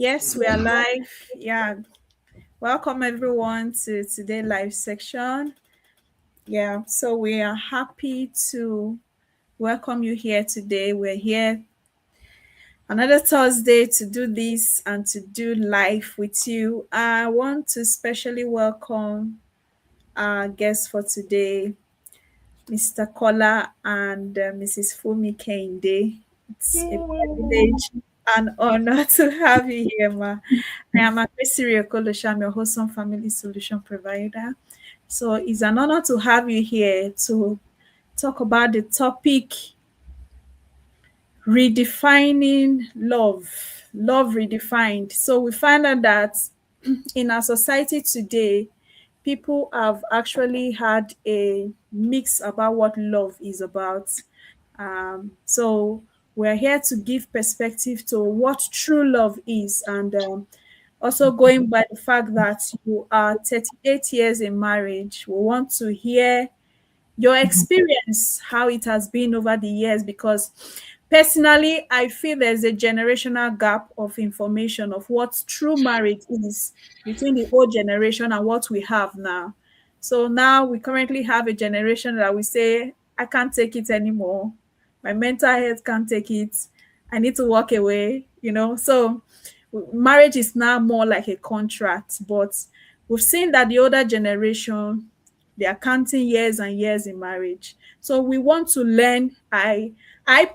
Yes, we are live. Yeah. Welcome everyone to today's live section. Yeah. So we are happy to welcome you here today. We're here another Thursday to do this and to do live with you. I want to specially welcome our guests for today, Mr. Kola and Mrs. Funmi Kehinde. It's a privilege and honor to have you here, ma. I am Akpesiri Okolocha. I'm your Wholesome Family Solution Provider. So it's an honor to have you here to talk about the topic redefining love. Love redefined. So we find out that in our society today, people have actually had a mix about what love is about. So we're here to give perspective to what true love is, and also going by the fact that you are 38 years in marriage, we want to hear your experience, how it has been over the years, because personally, I feel there's a generational gap of information of what true marriage is between the old generation and what we have now. So now we currently have a generation that we say, I can't take it anymore. My mental health can't take it. I need to walk away. So marriage is now more like a contract, but we've seen that the older generation, they are counting years and years in marriage. So we want to learn. I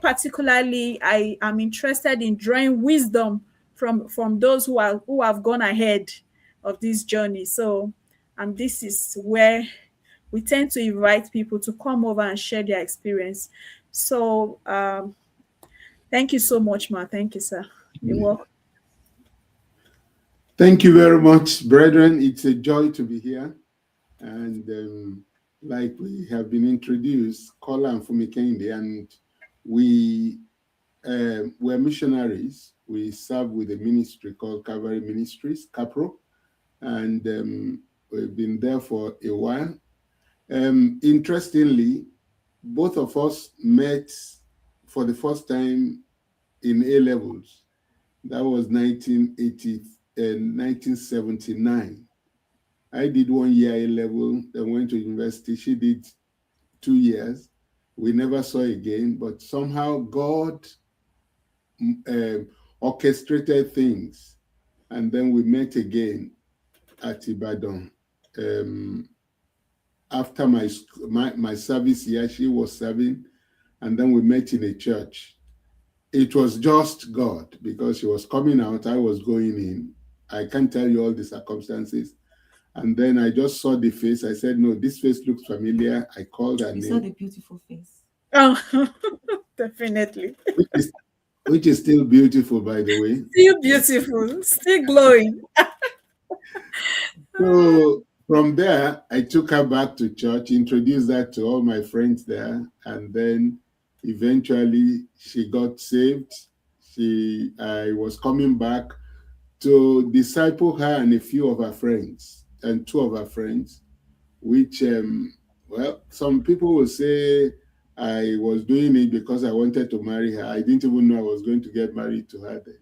particularly I am interested in drawing wisdom from those who have gone ahead of this journey. So, and this is where we tend to invite people to come over and share their experience. So thank you so much, ma. Thank you, sir. You're welcome. Thank you very much, brethren. It's a joy to be here. And like we have been introduced, Kola Funmi Kehinde, and we were missionaries. We serve with a ministry called Calvary Ministries, CAPRO, and we've been there for a while. Interestingly, both of us met for the first time in A levels. That was 1979. I did 1 year A level, then went to university. She did 2 years. We never saw again, but somehow God orchestrated things. And then we met again at Ibadan. After my service year, she was serving, and then we met in a church. It was just God, because she was coming out, I was going in. I can't tell you all the circumstances. And then I just saw the face. I said, no, this face looks familiar. I called her name. You saw the beautiful face. Oh, definitely. Which is still beautiful, by the way. Still beautiful, still glowing. So from there, I took her back to church, introduced her to all my friends there, and then eventually she got saved. I was coming back to disciple her and a few of her friends, and two of her friends, which, some people will say I was doing it because I wanted to marry her. I didn't even know I was going to get married to her then.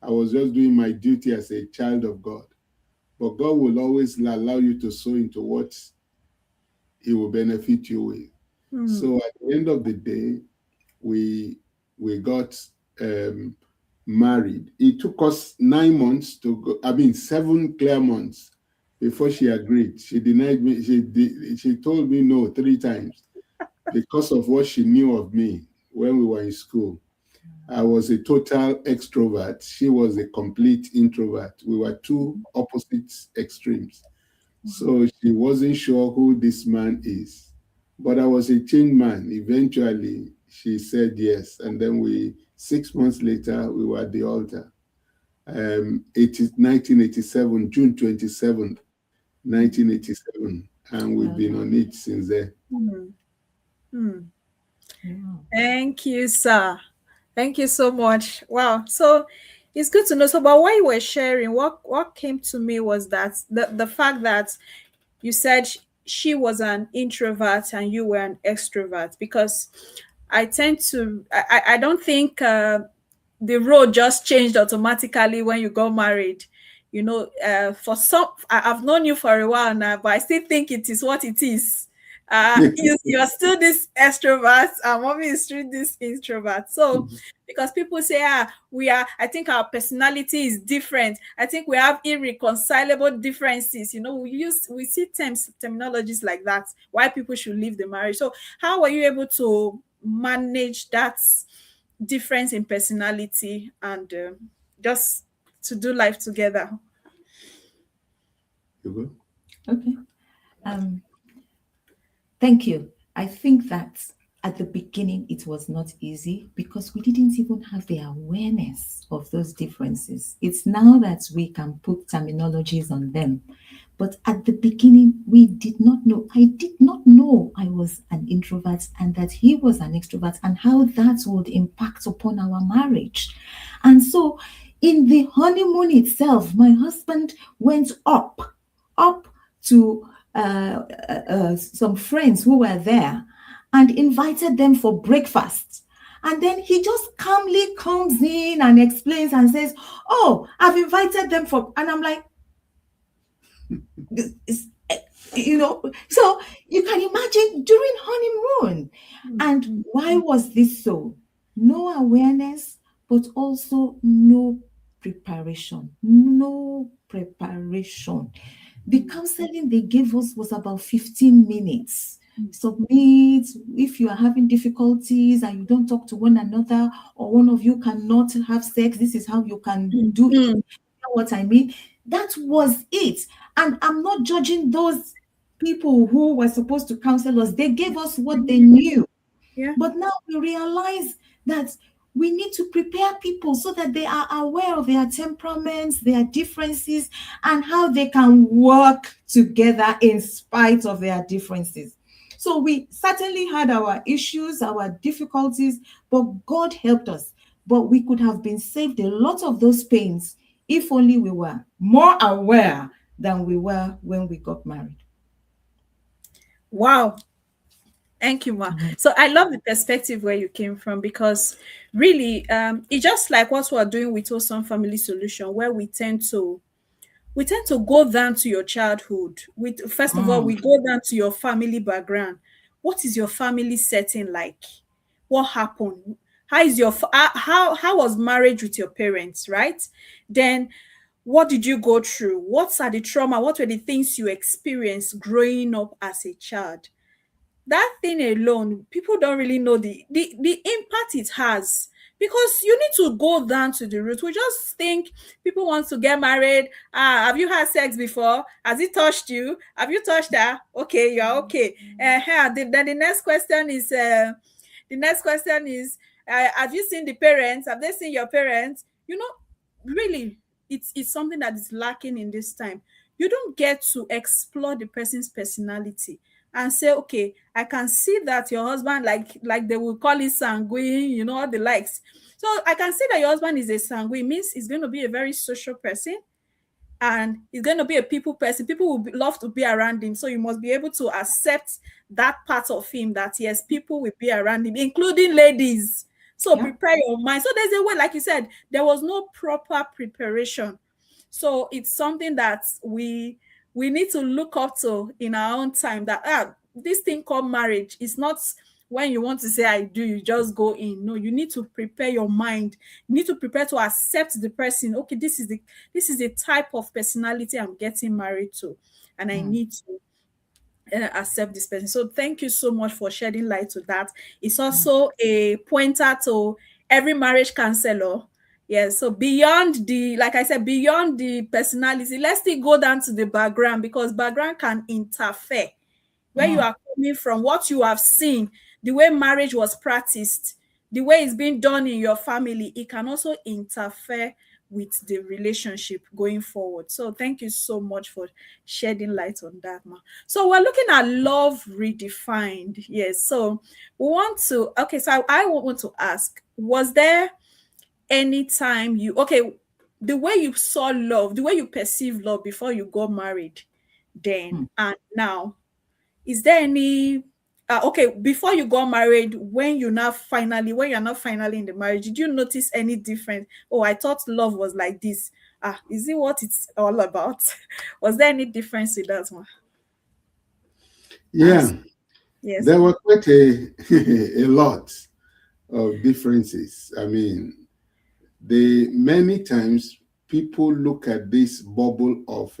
I was just doing my duty as a child of God. But God will always allow you to sow into what He will benefit you with. So at the end of the day, we got married. It took us 9 months to go, 7 clear months before she agreed. She denied me. She told me no 3 times because of what she knew of me when we were in school. I was a total extrovert. She was a complete introvert. We were two opposite extremes. So she wasn't sure who this man is. But I was a changed man. Eventually, she said yes. And then 6 months later, we were at the altar. It is 1987, June 27th, 1987. And we've been on it since then. Thank you, sir. Thank you so much. Wow. So it's good to know. So, but while you were sharing, what came to me was that the fact that you said she was an introvert and you were an extrovert, because I tend to, I don't think the road just changed automatically when you got married. For some, I've known you for a while now, but I still think it is what it is. You're still this extrovert, and mommy is still this introvert. So, because people say, I think our personality is different. I think we have irreconcilable differences. We see terminologies like that. Why people should leave the marriage. So, how were you able to manage that difference in personality and just to do life together? Okay. Thank you. I think that at the beginning it was not easy because we didn't even have the awareness of those differences. It's now that we can put terminologies on them. But at the beginning, we did not know. I did not know I was an introvert and that he was an extrovert and how that would impact upon our marriage. And so, in the honeymoon itself, my husband went up to some friends who were there and invited them for breakfast. And then he just calmly comes in and explains and says, "Oh, I've invited them for," and I'm like, so you can imagine during honeymoon. And why was this so? No awareness, but also no preparation. The counseling they gave us was about 15 minutes. Submit if you are having difficulties and you don't talk to one another, or one of you cannot have sex, this is how you can do it. You know what I mean? That was it. And I'm not judging those people who were supposed to counsel us. They gave us what they knew. Yeah. But now we realize that we need to prepare people so that they are aware of their temperaments, their differences, and how they can work together in spite of their differences. So we certainly had our issues, our difficulties, but God helped us. But we could have been saved a lot of those pains if only we were more aware than we were when we got married. Wow. Thank you, Ma. So I love the perspective where you came from, because really, it's just like what we're doing with Wholesome Family Solution, where we tend to go down to your childhood. First of all, we go down to your family background. What is your family setting like? What happened? How is how was marriage with your parents, right? Then what did you go through? What are the trauma? What were the things you experienced growing up as a child? That thing alone, people don't really know the impact it has, because you need to go down to the root. We just think people want to get married. Have you had sex before? Has it touched you? Have you touched her? Okay, you're okay. Then the next question is have you seen the parents? Have they seen your parents? Really, it's something that is lacking in this time. You don't get to explore the person's personality and say, okay, I can see that your husband, like they will call it sanguine, all the likes. So I can see that your husband is a sanguine, means he's going to be a very social person, and he's going to be a people person. People will love to be around him. So you must be able to accept that part of him, that yes, people will be around him, including ladies. So prepare your mind. So there's a way, like you said, there was no proper preparation. So it's something that we need to look up to in our own time, that this thing called marriage is not when you want to say I do, you just go in. No, you need to prepare your mind. You need to prepare to accept the person. Okay, this is the type of personality I'm getting married to, and I need to accept this person. So thank you so much for shedding light to that. It's also a pointer to every marriage counselor. Yes, so beyond like I said, beyond the personality, let's still go down to the background, because background can interfere. Where you are coming from, what you have seen, the way marriage was practiced, the way it's being done in your family, it can also interfere with the relationship going forward. So thank you so much for shedding light on that, Ma. So we're looking at love redefined. Yes. So we want to, okay, so I want to ask, was there any time the way you saw love, the way you perceived love before you got married then and now, is there any Okay, before you got married, when you're not finally in the marriage, did you notice any difference? Oh, I thought love was like this. Is it what it's all about? Was there any difference with that one? Yeah, Yes. there were quite a, a lot of differences. I mean, the many times people look at this bubble of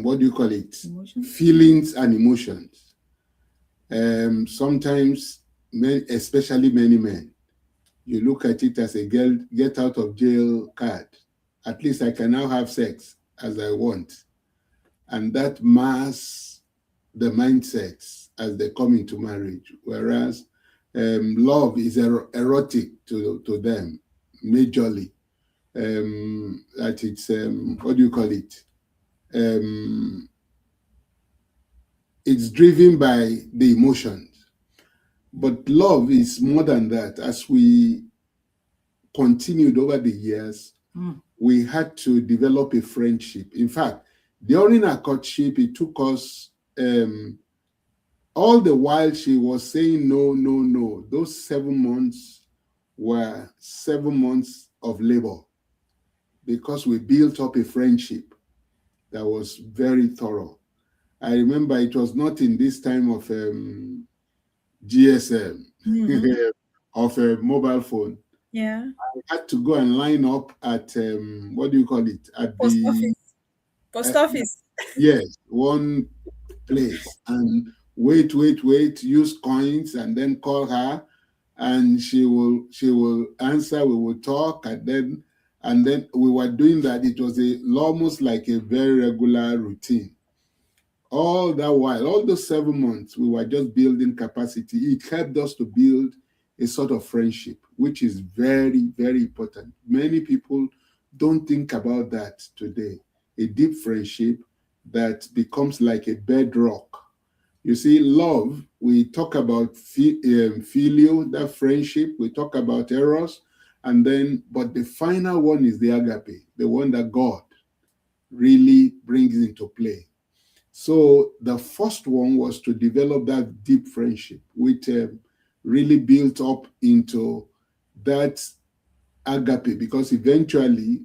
what do you call it? Emotion. Feelings and emotions. Sometimes, especially many men, you look at it as a get out of jail card. At least I can now have sex as I want. And that masks the mindsets as they come into marriage. Whereas love is erotic to them, majorly. That it's, what do you call it? Um, it's driven by the emotions. But love is more than that. As we continued over the years, we had to develop a friendship. In fact, during our courtship, it took us all the while she was saying no, no, no. Those 7 months were 7 months of labor because we built up a friendship that was very thorough. I remember it was not in this time of GSM, of a mobile phone. Yeah. I had to go and line up at what do you call it? At Post the office. Post uh, office. yes, one place and wait, use coins and then call her and she will answer, we will talk and then we were doing that. It was almost like a very regular routine. All that while, all those 7 months, we were just building capacity. It helped us to build a sort of friendship, which is very, very important. Many people don't think about that today. A deep friendship that becomes like a bedrock. You see, love, we talk about filial, that friendship, we talk about eros, but the final one is the agape, the one that God really brings into play. So the first one was to develop that deep friendship, which really built up into that agape, because eventually,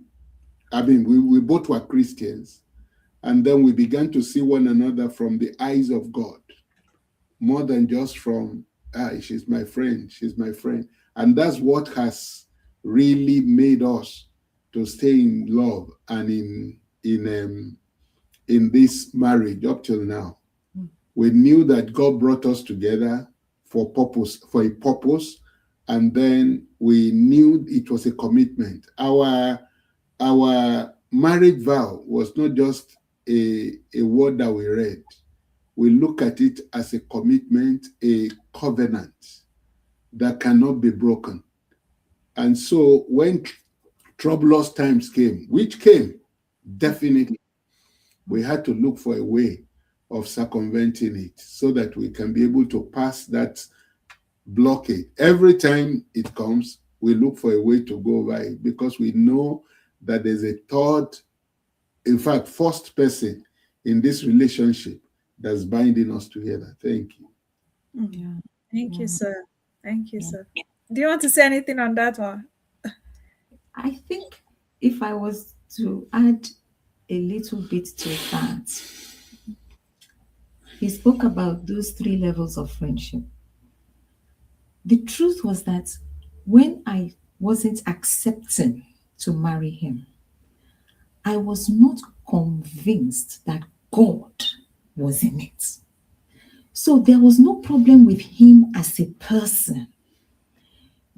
I mean, we both were Christians, and then we began to see one another from the eyes of God, more than just from, she's my friend, she's my friend. And that's what has really made us to stay in love and in this marriage up till now. We knew that God brought us together for a purpose, and then we knew it was a commitment. Our marriage vow was not just a word that we read. We look at it as a commitment, a covenant that cannot be broken. And so when troublous times came, which came, definitely, we had to look for a way of circumventing it so that we can be able to pass that blockade. Every time it comes, we look for a way to go by it because we know that there's a third, in fact, first person in this relationship that's binding us together. Thank you. Yeah. Thank you, Yeah. sir. Thank you, Yeah. sir. Do you want to say anything on that one? I think if I was to add a little bit to that, he spoke about those three levels of friendship. The truth was that when I wasn't accepting to marry him, I was not convinced that God was in it. So there was no problem with him as a person.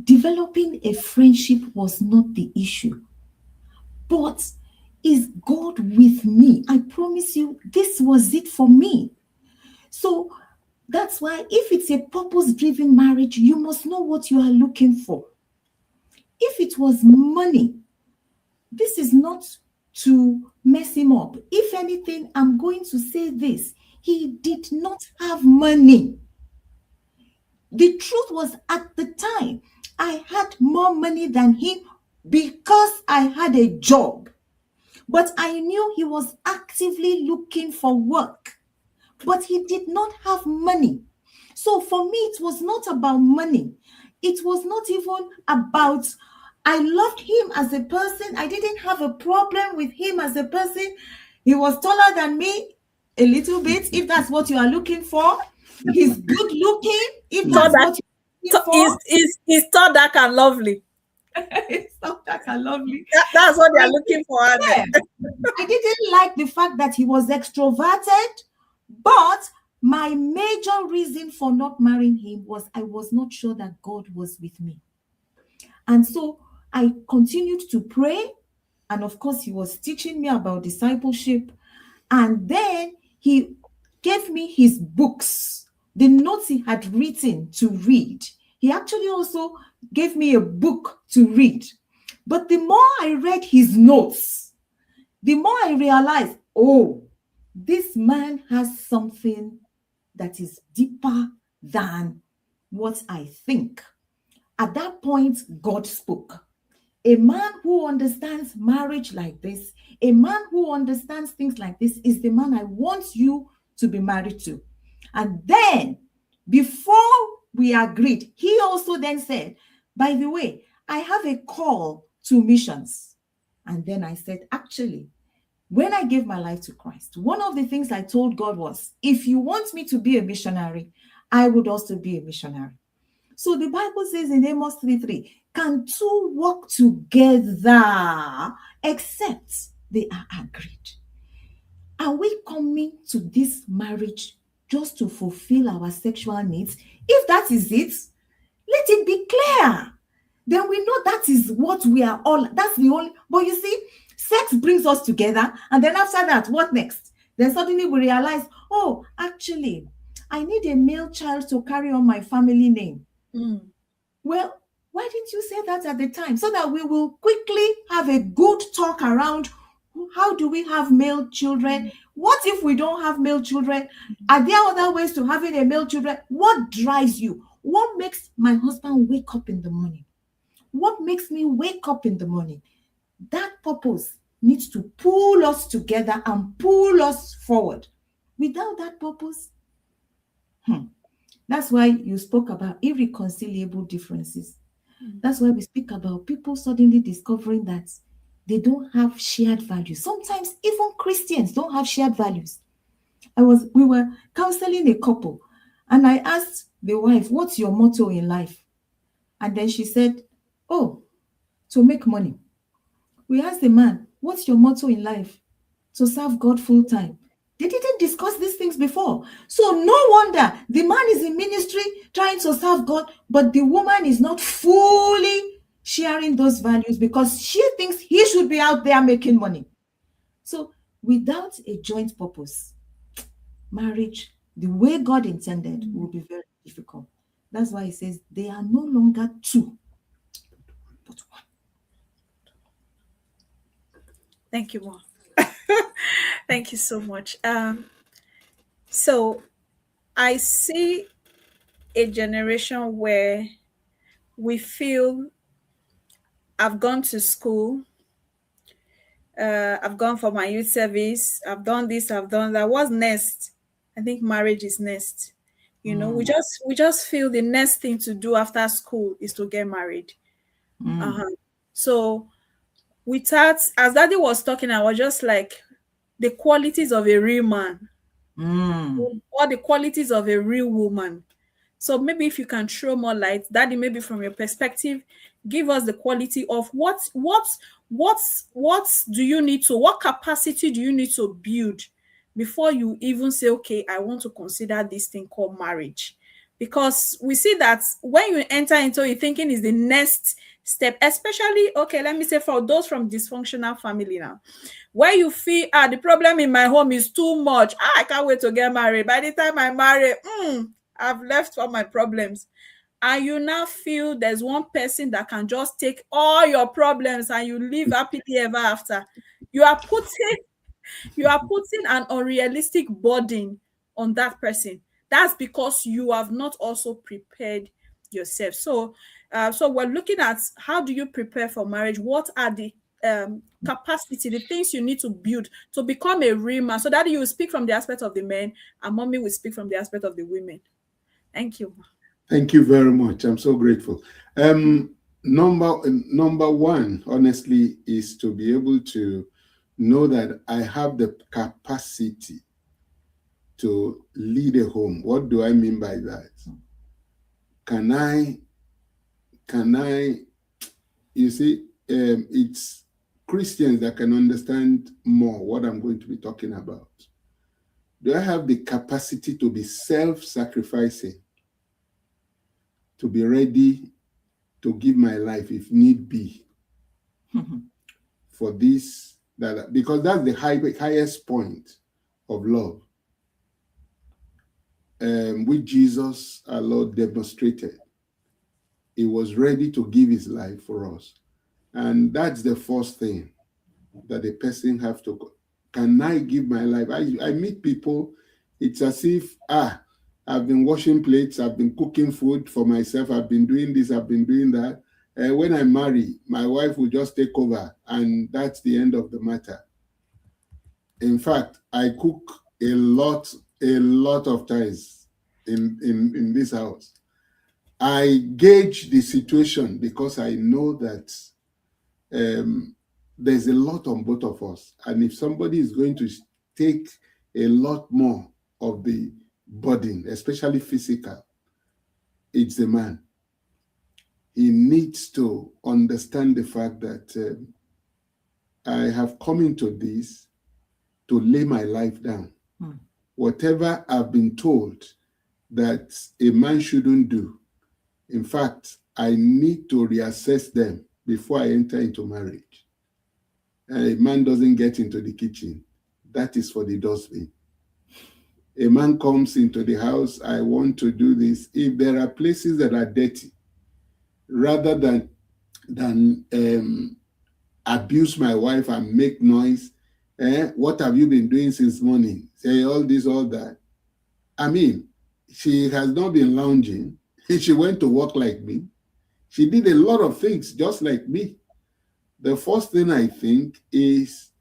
Developing a friendship was not the issue. But is God with me? I promise you, this was it for me. So that's why, if it's a purpose driven marriage, you must know what you are looking for. If it was money, this is not to mess him up. If anything, I'm going to say this: he did not have money. The truth was, at the time, I had more money than him because I had a job. But I knew he was actively looking for work. but he did not have money. So for me, it was not about money. It was not even about, I loved him as a person. I didn't have a problem with him as a person. He was taller than me a little bit, if that's what you are looking for. He's good looking, if Tall, that's dark, what you're looking for. is tall, dark, and lovely. It's not that lovely. That's what they are looking for. Yeah. I didn't like the fact that he was extroverted, but my major reason for not marrying him was I was not sure that God was with me. And so I continued to pray. And of course, he was teaching me about discipleship. And then he gave me his books, the notes he had written to read. He actually also gave me a book to read. But the more I read his notes, the more I realized, oh, this man has something that is deeper than what I think. At that point, God spoke. A man who understands marriage like this, a man who understands things like this is the man I want you to be married to. And then, before we agreed, he also then said, by the way, I have a call to missions. And then I said, actually, when I gave my life to Christ, one of the things I told God was, if you want me to be a missionary, I would also be a missionary. So the Bible says in Amos 3:3, can two walk together except they are agreed? Are we coming to this marriage just to fulfill our sexual needs? If that is it, let it be clear. Then we know that is what we are all, that's the only, but you see, sex brings us together. And then after that, what next? Then suddenly we realize, oh, actually, I need a male child to carry on my family name. Well, why didn't you say that at the time? So that we will quickly have a good talk around how do we have male children? What if we don't have male children? Are there other ways to having a male children? What drives you? What makes my husband wake up in the morning? What makes me wake up in the morning? That purpose needs to pull us together and pull us forward. Without that purpose, that's why you spoke about irreconcilable differences. That's why we speak about people suddenly discovering that they don't have shared values. Sometimes even Christians don't have shared values. We were counseling a couple, and I asked the wife, what's your motto in life? And then she said, oh, to make money. We asked the man, what's your motto in life? To serve God full time. They didn't discuss these things before. So no wonder the man is in ministry trying to serve God, but the woman is not fully sharing those values because she thinks he should be out there making money. So without a joint purpose, marriage, the way God intended, will be very difficult. That's why he says they are no longer two, but one. Thank you, Mom. Thank you so much. So I see a generation where we feel I've gone to school, I've gone for my youth service, I've done this, I've done that. What's next? I think marriage is next. We just feel the next thing to do after school is to get married. So without, as Daddy was talking, I was just like, the qualities of a real man or the qualities of a real woman. So maybe if you can throw more light, Daddy, maybe from your perspective, give us the quality of what do you need to, what capacity do you need to build before you even say, okay, I want to consider this thing called marriage. Because we see that when you enter into it, thinking is the next step, especially, okay, let me say for those from dysfunctional family now, where you feel, the problem in my home is too much. I can't wait to get married. By the time I marry, I've left all my problems. And you now feel there's one person that can just take all your problems and you live happily ever after. You are putting an unrealistic burden on that person. That's because you have not also prepared yourself. So we're looking at, how do you prepare for marriage? What are the capacity, the things you need to build to become a real man. So that you will speak from the aspect of the men, and mommy will speak from the aspect of the women. Thank you. Thank you very much. I'm so grateful. Number one, honestly, is to be able to know that I have the capacity to lead a home. What do I mean by that? Can I, you see, it's Christians that can understand more what I'm going to be talking about. Do I have the capacity to be self-sacrificing, to be ready to give my life if need be for this, that, because that's the highest point of love, which Jesus, our Lord, demonstrated. He was ready to give his life for us. And that's the first thing that a person have to go. Can I give my life? I meet people, it's as if, I've been washing plates, I've been cooking food for myself, I've been doing this, I've been doing that. When I marry, my wife will just take over, and that's the end of the matter. In fact, I cook a lot of times in this house. I gauge the situation because I know that there's a lot on both of us. And if somebody is going to take a lot more of the burden, especially physical, it's the man. He needs to understand the fact that I have come into this to lay my life down. Whatever I've been told that a man shouldn't do, in fact, I need to reassess them before I enter into marriage. A man doesn't get into the kitchen. That is for the dustbin. A man comes into the house, I want to do this. If there are places that are dirty, rather than abuse my wife and make noise, what have you been doing since morning? Say all this, all that. I mean, she has not been lounging. She went to work like me. She did a lot of things just like me. The first thing I think is,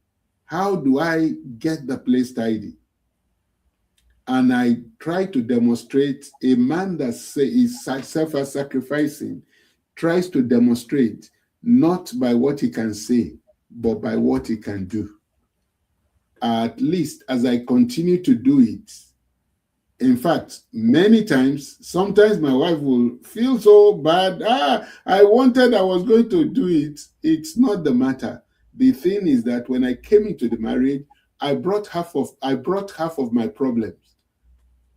how do I get the place tidy? And I try to demonstrate, a man that is self-sacrificing tries to demonstrate not by what he can say, but by what he can do. At least as I continue to do it, in fact, many times, sometimes my wife will feel so bad. I was going to do it. It's not the matter. The thing is that when I came into the marriage, I brought half of my problems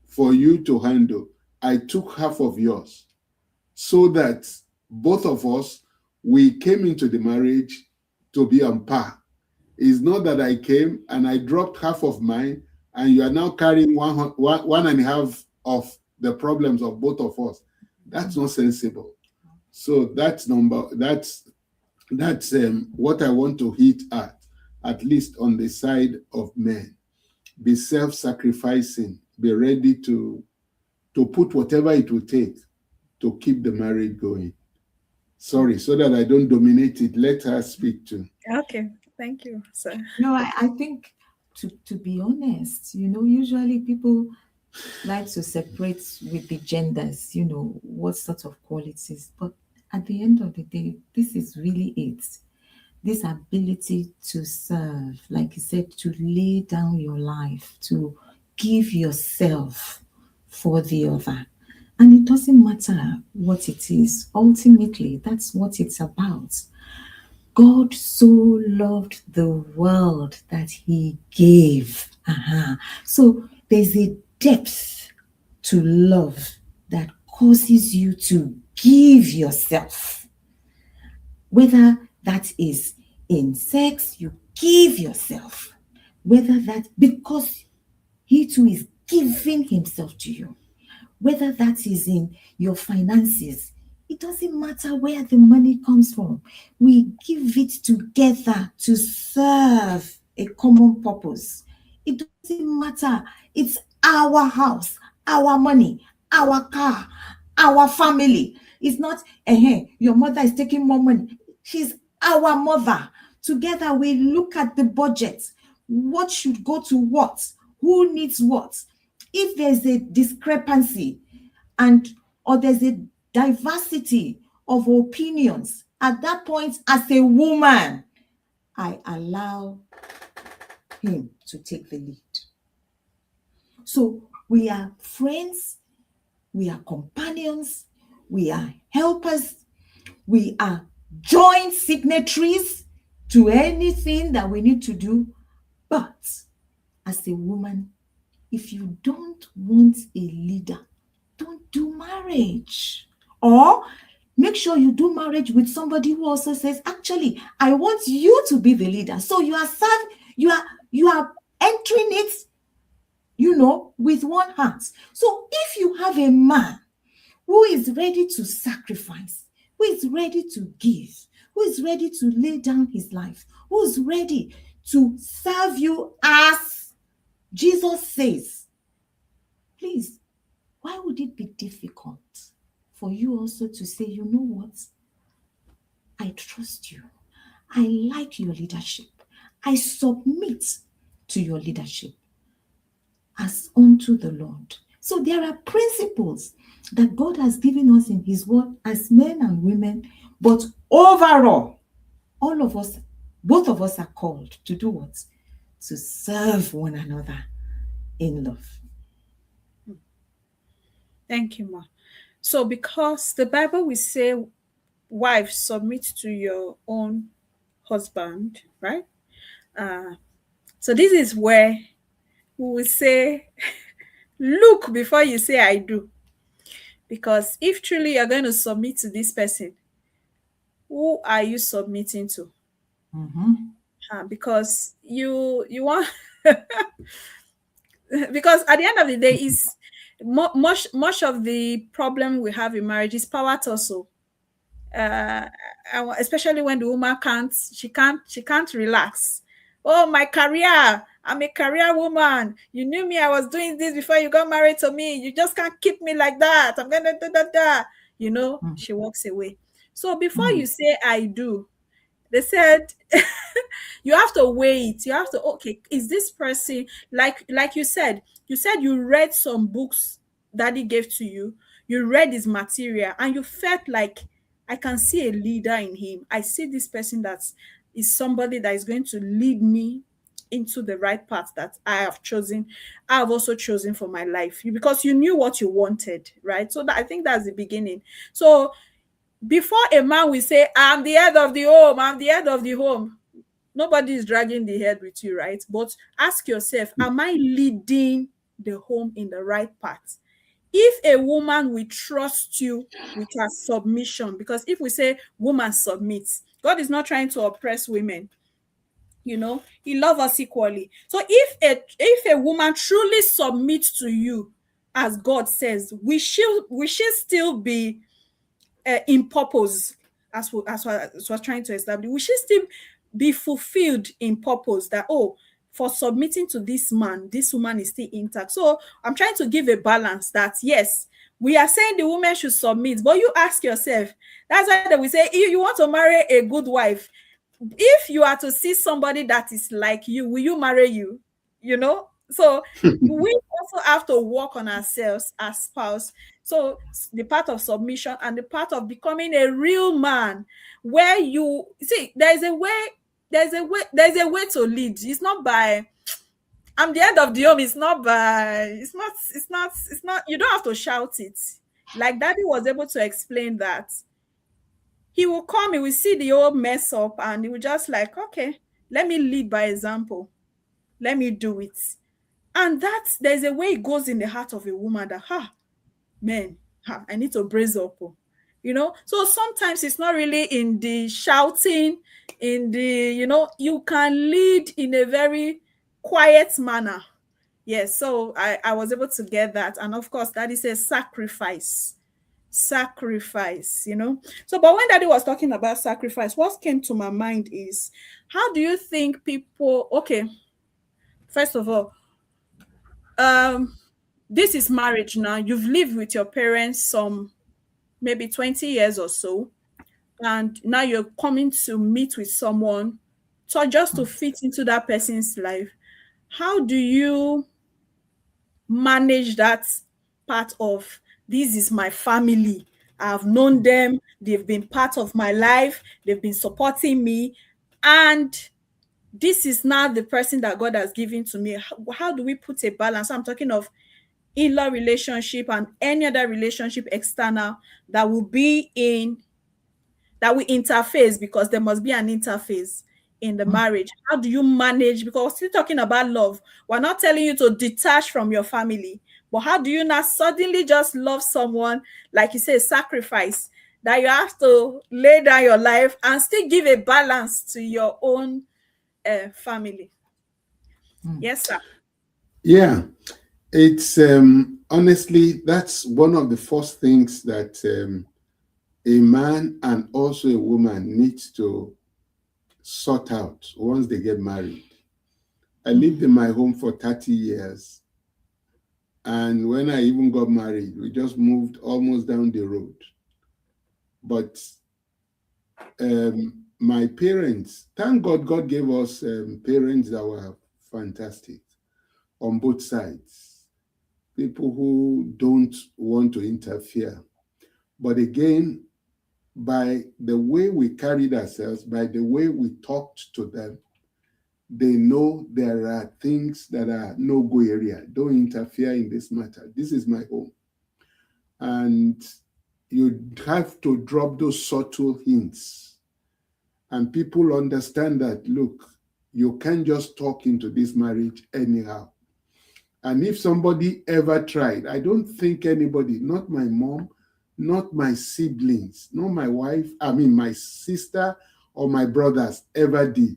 for you to handle. I took half of yours, so that both of us, we came into the marriage to be on par. It's not that I came and I dropped half of mine, and you are now carrying one and a half of the problems of both of us. That's not sensible. So that's what I want to hit at least on the side of men. Be self-sacrificing. Be ready to put whatever it will take to keep the marriage going. Sorry, so that I don't dominate it. Let her speak too. Okay, thank you, sir. No, I think to be honest, usually people like to separate with the genders, what sort of qualities. But at the end of the day, this is really it. This ability to serve, like you said, to lay down your life, to give yourself for the other. And it doesn't matter what it is. Ultimately, that's what it's about. God so loved the world that he gave. So there's a depth to love that causes you to give yourself. Whether that is in sex, you give yourself. Whether that, because he too is giving himself to you. Whether that is in your finances, it doesn't matter where the money comes from. We give it together to serve a common purpose. It doesn't matter. It's our house, our money, our car, our family. It's not, your mother is taking more money. She's our mother. Together, we look at the budget. What should go to what? Who needs what? If there's a discrepancy or there's a diversity of opinions, at that point, as a woman, I allow him to take the lead. So we are friends, we are companions, we are helpers, we are joint signatories to anything that we need to do. But as a woman, if you don't want a leader, don't do marriage. Or make sure you do marriage with somebody who also says, actually, I want you to be the leader. So you are entering it, with one heart. So if you have a man who is ready to sacrifice, who is ready to give, who is ready to lay down his life, who is ready to serve you as Jesus says, please, why would it be difficult for you also to say, you know what? I trust you. I like your leadership. I submit to your leadership as unto the Lord. So there are principles that God has given us in his word as men and women, but overall, all of us, both of us are called to do what? To serve one another in love. Thank you, Ma. So because the Bible will say, wives, submit to your own husband, right? So this is where we will say, look before you say I do. Because if truly you're going to submit to this person, who are you submitting to? Because you want because at the end of the day, is much of the problem we have in marriage is power tussle. Especially when the woman can't relax. Oh, my career, I'm a career woman. You knew me, I was doing this before you got married to me. You just can't keep me like that. I'm gonna do that. She walks away. So before you say I do, they said you have to wait. You have to, okay, is this person, like you said you read some books daddy gave to you, you read his material, and you felt like, I can see a leader in him. I see this person that is somebody that is going to lead me into the right path that I have also chosen for my life, because you knew what you wanted, right? So I think that's the beginning. So before a man will say, I'm the head of the home, nobody is dragging the head with you, right? But ask yourself, am I leading the home in the right path? If a woman will trust you with her submission, because if we say woman submits, God is not trying to oppress women. He loves us equally. So if a woman truly submits to you as God says, we should still be in purpose, as we're trying to establish. We should still be fulfilled in purpose, that, oh, for submitting to this man, this woman is still intact. So I'm trying to give a balance that, yes, we are saying the woman should submit, but you ask yourself, that's why we say, if you want to marry a good wife, if you are to see somebody that is like you, will you marry you? So we also have to work on ourselves as spouse. So the part of submission and the part of becoming a real man, where you see there's a way to lead. It's not by, I'm the head of the home. It's not by, it's not, you don't have to shout it. Like Daddy was able to explain that. He will come, he will see the old mess up, and he will just like, okay, let me lead by example. Let me do it. And there's a way it goes in the heart of a woman that, man, I need to brace up. So sometimes it's not really in the shouting, in the, you can lead in a very quiet manner. Yes, so I was able to get that. And of course, that is a sacrifice. So but when Daddy was talking about sacrifice, what came to my mind is, how do you think people, okay, first of all, this is marriage now. You've lived with your parents some maybe 20 years or so, and now you're coming to meet with someone So just to fit into that person's life, how do you manage that part of, this is my family, I've known them, they've been part of my life, they've been supporting me, and this is not the person that God has given to me. How do we put a balance? I'm talking of in-law relationship and any other relationship external that will be in, that will interface, because there must be an interface in the marriage. How do you manage? Because we're still talking about love. We're not telling you to detach from your family, but how do you not suddenly just love someone, like you say, sacrifice, that you have to lay down your life and still give a balance to your own family? Yes, sir. Yeah, it's honestly, that's one of the first things that a man and also a woman needs to sort out once they get married. I lived in my home for 30 years. And when I even got married, we just moved almost down the road. But my parents, thank God, God gave us parents that were fantastic on both sides. People who don't want to interfere. But again, by the way we carried ourselves, by the way we talked to them, they know there are things that are no-go area. Don't interfere in this matter. This is my home. And you have to drop those subtle hints. And people understand that, look, you can't just talk into this marriage anyhow. And if somebody ever tried, I don't think anybody, not my mom, not my siblings, not my wife, my sister or my brothers ever did.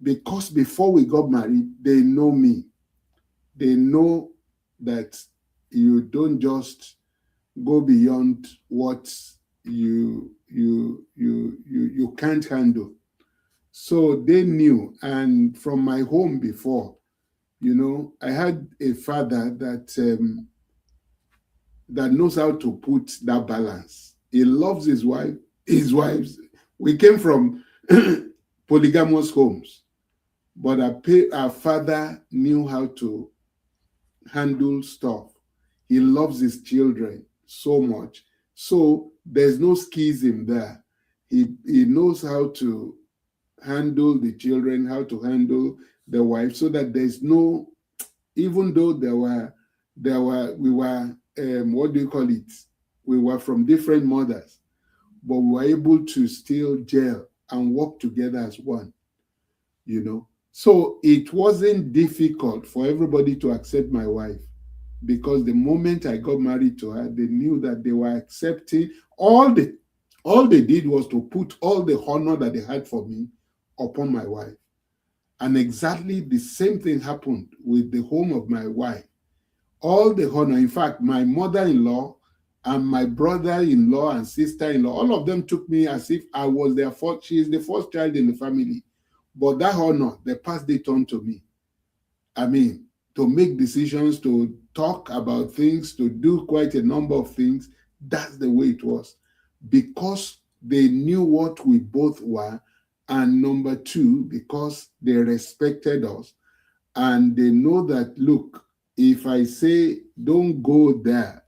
Because before we got married, they know me. They know that you don't just go beyond what you can't handle. So they knew. And from my home before, I had a father that that knows how to put that balance. He loves his wives. We came from polygamous homes, but our father knew how to handle stuff. He loves his children so much. So there's no schism there. He knows how to handle the children, how to handle the wife, so that there's no, even though we were, what do you call it? We were from different mothers, but we were able to still gel and work together as one, So it wasn't difficult for everybody to accept my wife, because the moment I got married to her, they knew that they were accepting. All they did was to put all the honor that they had for me upon my wife. And exactly the same thing happened with the home of my wife. All the honor, in fact, my mother-in-law and my brother-in-law and sister-in-law, all of them took me as if I was their first. She is the first child in the family. But that honor, they passed it on to me. To make decisions, to talk about things, to do quite a number of things. That's the way it was. Because they knew what we both were. And number two, because they respected us. And they know that, look, if I say don't go there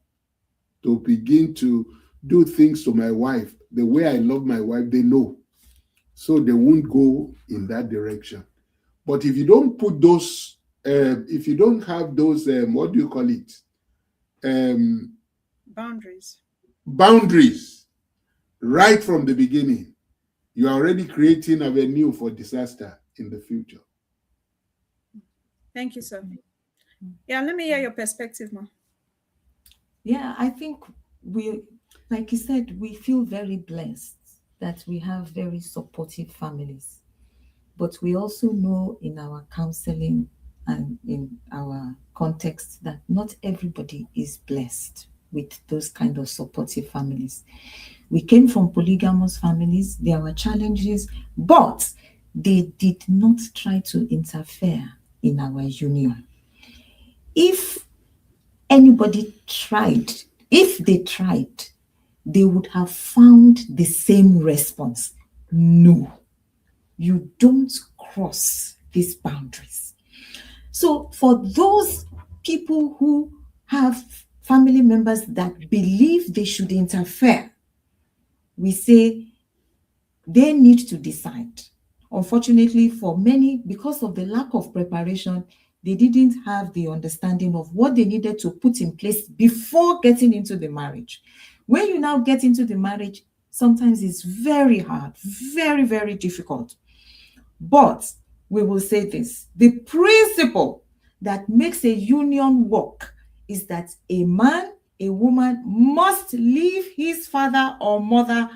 to begin to do things to my wife, the way I love my wife, they know. So they won't go in that direction. But if you don't put those, if you don't have those, what do you call it? Boundaries right from the beginning, you are already creating a venue for disaster in the future. Thank you, sir. Yeah, let me hear your perspective, ma. Yeah, I think like you said, we feel very blessed that we have very supportive families. But we also know in our counseling and in our context that not everybody is blessed with those kind of supportive families. We came from polygamous families. There were challenges, but they did not try to interfere in our union. If anybody tried, if they tried, they would have found the same response. No. you don't cross these boundaries. So for those people who have family members that believe they should interfere, we say they need to decide. Unfortunately, for many, because of the lack of preparation, they didn't have the understanding of what they needed to put in place before getting into the marriage. When you now get into the marriage, sometimes it's very hard, very, very difficult. But we will say this: the principle that makes a union work is that a man, a woman must leave his father or mother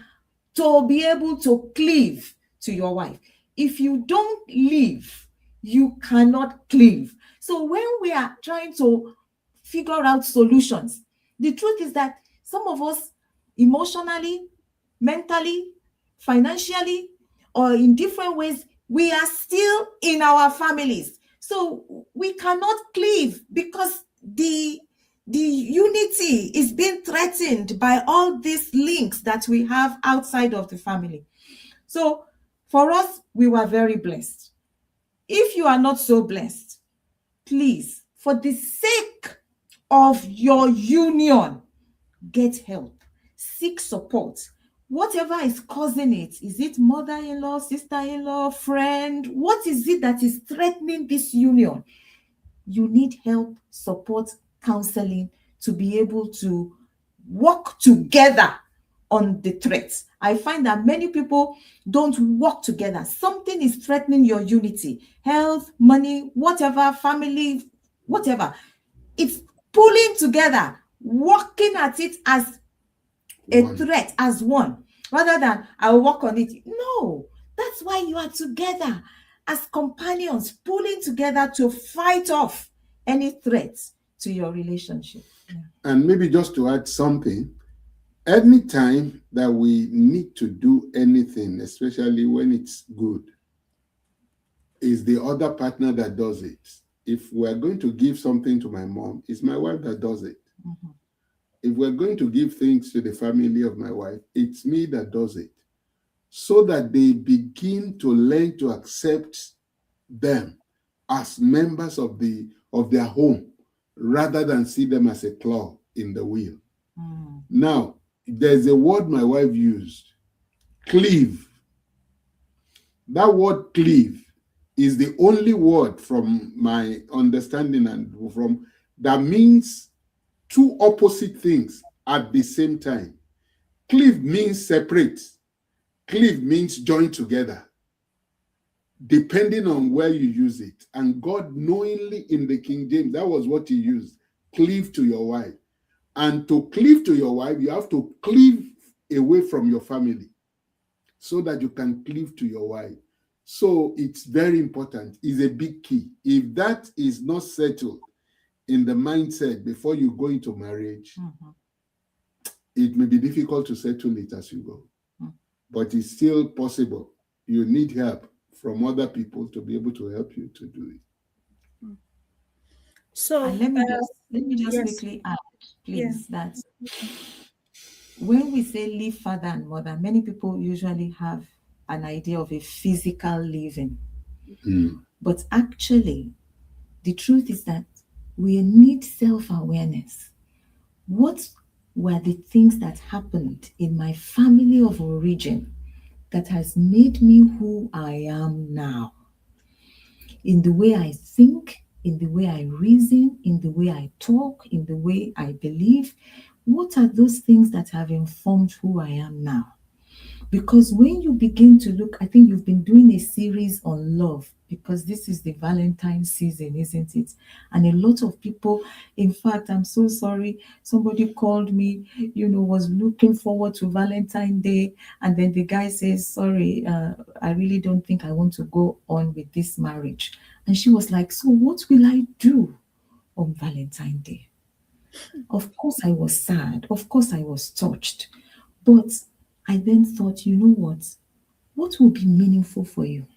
to be able to cleave to your wife. If you don't leave, you cannot cleave. So when we are trying to figure out solutions, the truth is that some of us, emotionally, mentally, financially, or in different ways, we are still in our families. So we cannot cleave because the unity is being threatened by all these links that we have outside of the family. So for us, we were very blessed. If you are not so blessed, please, for the sake of your union, get help, seek support. Whatever is causing it, is it mother-in-law, sister-in-law, friend? What is it that is threatening this union? You need help, support, counseling to be able to work together on the threats. I find that many people don't work together. Something is threatening your unity, health, money, whatever, family, whatever. It's pulling together, working at it as a threat, as one, rather than I'll work on it. No, that's why you are together as companions, pulling together to fight off any threats to your relationship. Yeah. And maybe just to add something, anytime that we need to do anything, especially when it's good, is the other partner that does it. If we're going to give something to my mom, it's my wife that does it. Mm-hmm. If we're going to give things to the family of my wife, it's me that does it. So that they begin to learn to accept them as members of their home, rather than see them as a claw in the wheel. Mm. Now, there's a word my wife used, cleave. That word cleave is the only word from my understanding and from that means two opposite things at the same time. Cleave means separate. Cleave means join together, depending on where you use it. And God knowingly in the King James, that was what he used, cleave to your wife. And to cleave to your wife, you have to cleave away from your family so that you can cleave to your wife. So it's very important. It's a big key. If that is not settled in the mindset before you go into marriage, Mm-hmm. it may be difficult to settle it as you go. Mm. But it's still possible. You need help from other people to be able to help you to do it. So, And let me just yes, quickly add, yeah, please, that when we say leave father and mother, many people usually have an idea of a physical leaving. Mm. But actually, the truth is that we need self-awareness. What were the things that happened in my family of origin that has made me who I am now? In the way I think, in the way I reason, in the way I talk, in the way I believe. What are those things that have informed who I am now? Because when you begin to look, I think you've been doing a series on love because this is the Valentine season, isn't it? And a lot of people, in fact, I'm so sorry, somebody called me, was looking forward to Valentine Day. And then the guy says, sorry, I really don't think I want to go on with this marriage. And she was like, so what will I do on Valentine Day? Of course, I was sad. Of course, I was touched. But I then thought, you know what? What will be meaningful for you?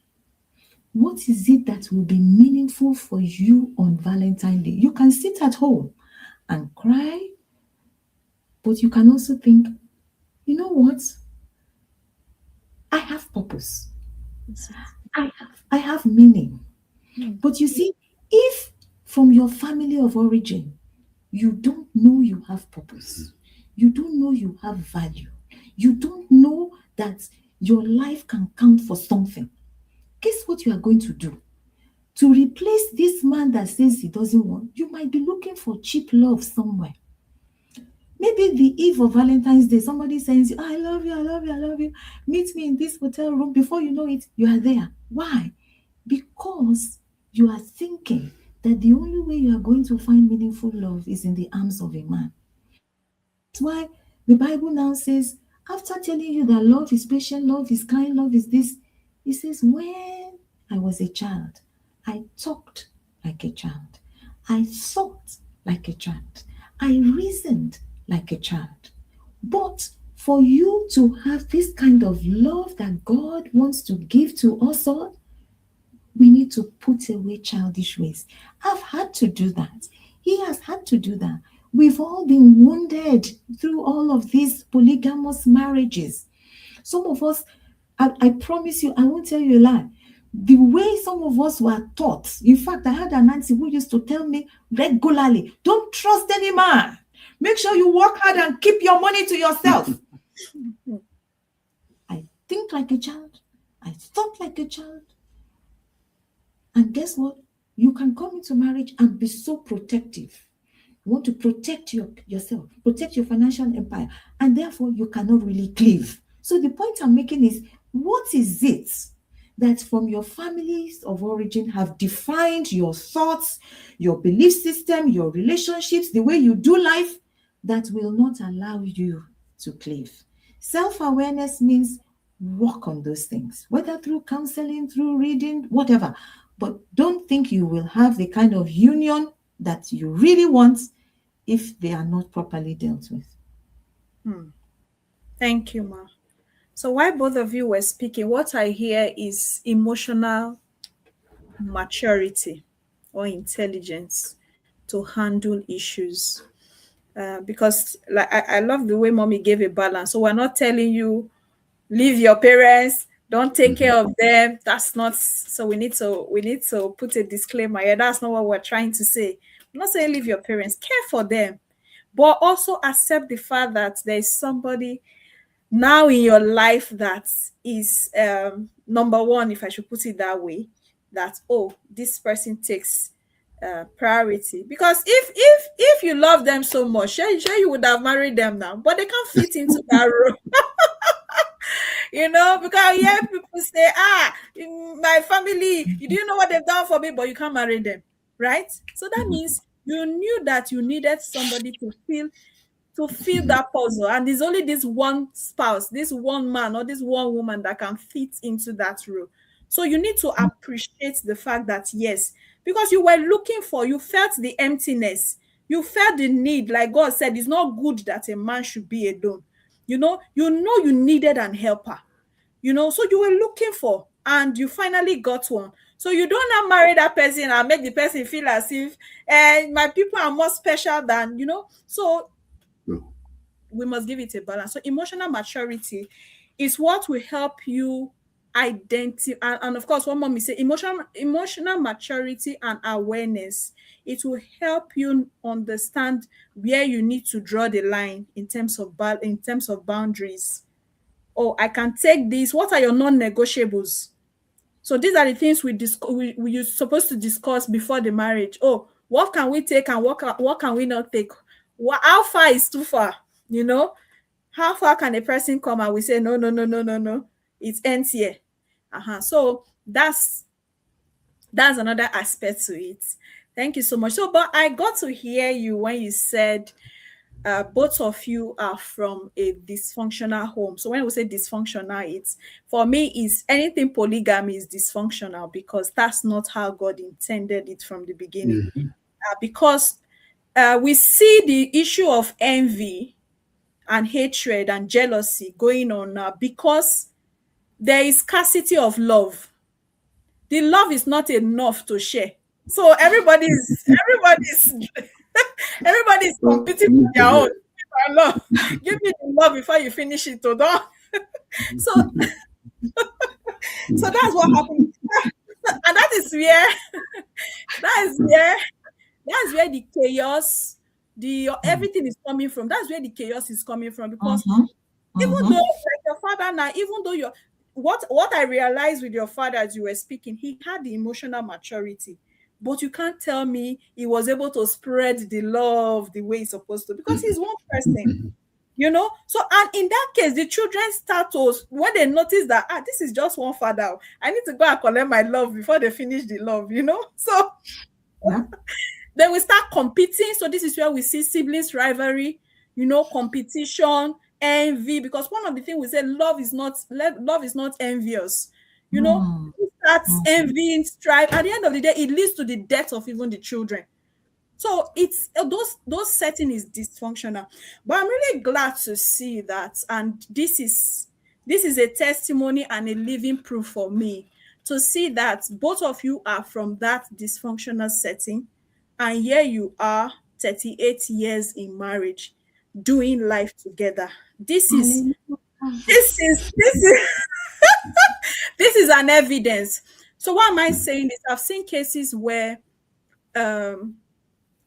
What is it that will be meaningful for you on Valentine's Day? You can sit at home and cry, but you can also think, you know what? I have purpose. I have meaning. Mm. But you see, if from your family of origin, you don't know you have purpose, you don't know you have value, you don't know that your life can count for something, guess what you are going to do? To replace this man that says he doesn't want, you might be looking for cheap love somewhere. Maybe the eve of Valentine's Day, somebody sends you, I love you, I love you, I love you. Meet me in this hotel room. Before you know it, you are there. Why? Because you are thinking that the only way you are going to find meaningful love is in the arms of a man. That's why the Bible now says, after telling you that love is patient, love is kind, love is this, it says, when I was a child, I talked like a child. I thought like a child. I reasoned like a child. But for you to have this kind of love that God wants to give to us all, we need to put away childish ways. I've had to do that. He has had to do that. We've all been wounded through all of these polygamous marriages. Some of us, I promise you, I won't tell you a lie. The way some of us were taught, in fact, I had an auntie who used to tell me regularly, don't trust any man. Make sure you work hard and keep your money to yourself. I think like a child. I thought like a child. And guess what? You can come into marriage and be so protective. You want to protect yourself, protect your financial empire, and therefore you cannot really cleave. So the point I'm making is, what is it that from your families of origin have defined your thoughts, your belief system, your relationships, the way you do life, that will not allow you to cleave? Self-awareness means work on those things, whether through counseling, through reading, whatever. But don't think you will have the kind of union that you really want if they are not properly dealt with. Thank you, Ma. So while both of you were speaking, what I hear is emotional maturity or intelligence to handle issues. Because like I love the way mommy gave a balance. So we're not telling you leave your parents, don't take care of them. That's not, so we need to put a disclaimer here. That's not what we're trying to say. I'm not saying leave your parents, care for them, but also accept the fact that there is somebody now in your life that is number one, if I should put it that way, that oh, this person takes priority. Because if you love them so much, sure you would have married them now, but they can't fit into that role. Because I hear people say, in my family, you didn't know what they've done for me, but you can't marry them, right? So that means you knew that you needed somebody to fill that puzzle, and there's only this one spouse, this one man or this one woman that can fit into that role. So you need to appreciate the fact that yes, because you were looking for, you felt the emptiness, you felt the need, like God said, it's not good that a man should be alone. You needed an helper, so you were looking for, and you finally got one. So you don't now marry that person and make the person feel as if my people are more special than. So No. we must give it a balance. So emotional maturity is what will help you identify, and of course, what mommy say, emotional maturity and awareness. It will help you understand where you need to draw the line in terms of boundaries. Oh, I can take this. What are your non-negotiables? So these are the things you're supposed to discuss before the marriage. Oh, what can we take and what can we not take? How far is too far? How far can a person come and we say no, no, no, no, no, no? It ends here. So that's another aspect to it. Thank you so much. So, but I got to hear you when you said both of you are from a dysfunctional home. So when we say dysfunctional, it's, for me, is anything polygamy is dysfunctional, because that's not how God intended it from the beginning. Because we see the issue of envy and hatred and jealousy going on now because there is scarcity of love. The love is not enough to share. So everybody's everybody's competing with their own. Love. Give me the love before you finish it, don't. So so that's what happened. that is where that is where that's where the chaos, the Mm. everything is coming from. That's where the chaos is coming from. Because Mm-hmm. even though, Mm-hmm. like your father now, even though you're what I realized with your father as you were speaking, he had the emotional maturity. But you can't tell me he was able to spread the love the way he's supposed to, because he's one person, you know. So, and in that case, the children start to, when they notice that, this is just one father, I need to go and collect my love before they finish the love, you know. So Yeah. then we start competing. So this is where we see siblings rivalry, you know, competition, envy. Because one of the things we say, love is not envious. You know, Mm. it starts Mm. envying, strife. At the end of the day, it leads to the death of even the children. So it's those setting is dysfunctional. But I'm really glad to see that, and this is a testimony and a living proof for me to see that both of you are from that dysfunctional setting, and here you are, 38 years in marriage, doing life together. This is Hallelujah. this is this is an evidence. So what am I saying is, I've seen cases where um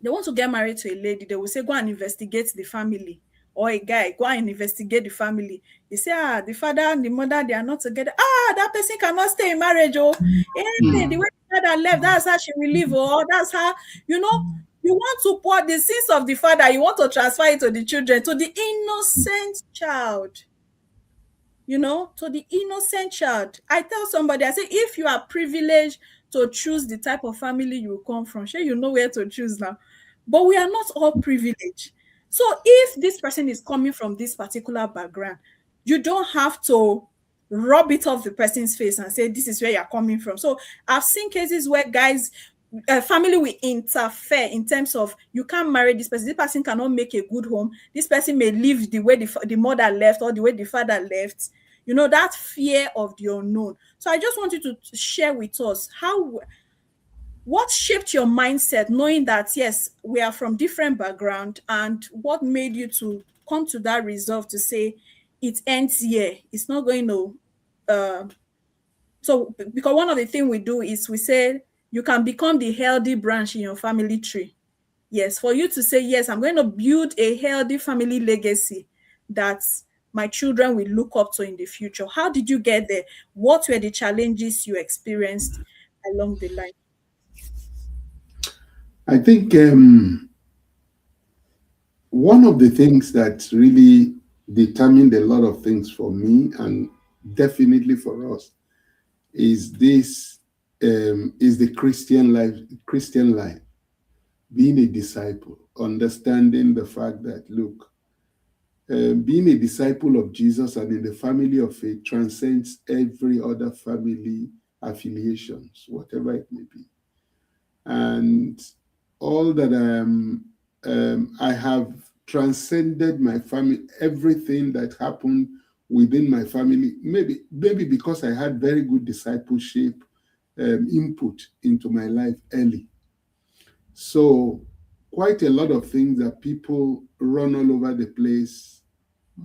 they want to get married to a lady, they will say, go and investigate the family. Or a guy, go and investigate the family. They say, the father and the mother, they are not together. That person cannot stay in marriage. Oh, the way the father left, that's how she will live. Or that's how, you know, you want to pour the sins of the father, you want to transfer it to the children, to the innocent child. You know, to the innocent child. I tell somebody, I say, if you are privileged to choose the type of family you come from, sure, you know where to choose now. But we are not all privileged. So if this person is coming from this particular background, you don't have to rub it off the person's face and say, this is where you're coming from. So I've seen cases where guys, family will interfere in terms of, you can't marry this person cannot make a good home, this person may live the way the mother left or the way the father left, you know, that fear of the unknown. So I just want you to share with us what shaped your mindset, knowing that yes, we are from different background, and what made you to come to that resolve to say it ends here, it's not going to uh, so because one of the things we do is we say you can become the healthy branch in your family tree. Yes, for you to say, yes, I'm going to build a healthy family legacy that my children will look up to in the future. How did you get there? What were the challenges you experienced along the line? I think one of the things that really determined a lot of things for me, and definitely for us, is this is the Christian life, being a disciple, understanding the fact that, look, being a disciple of Jesus and in the family of faith transcends every other family affiliations, whatever it may be. And all that I have transcended my family, everything that happened within my family, maybe because I had very good discipleship input into my life early. So quite a lot of things that people run all over the place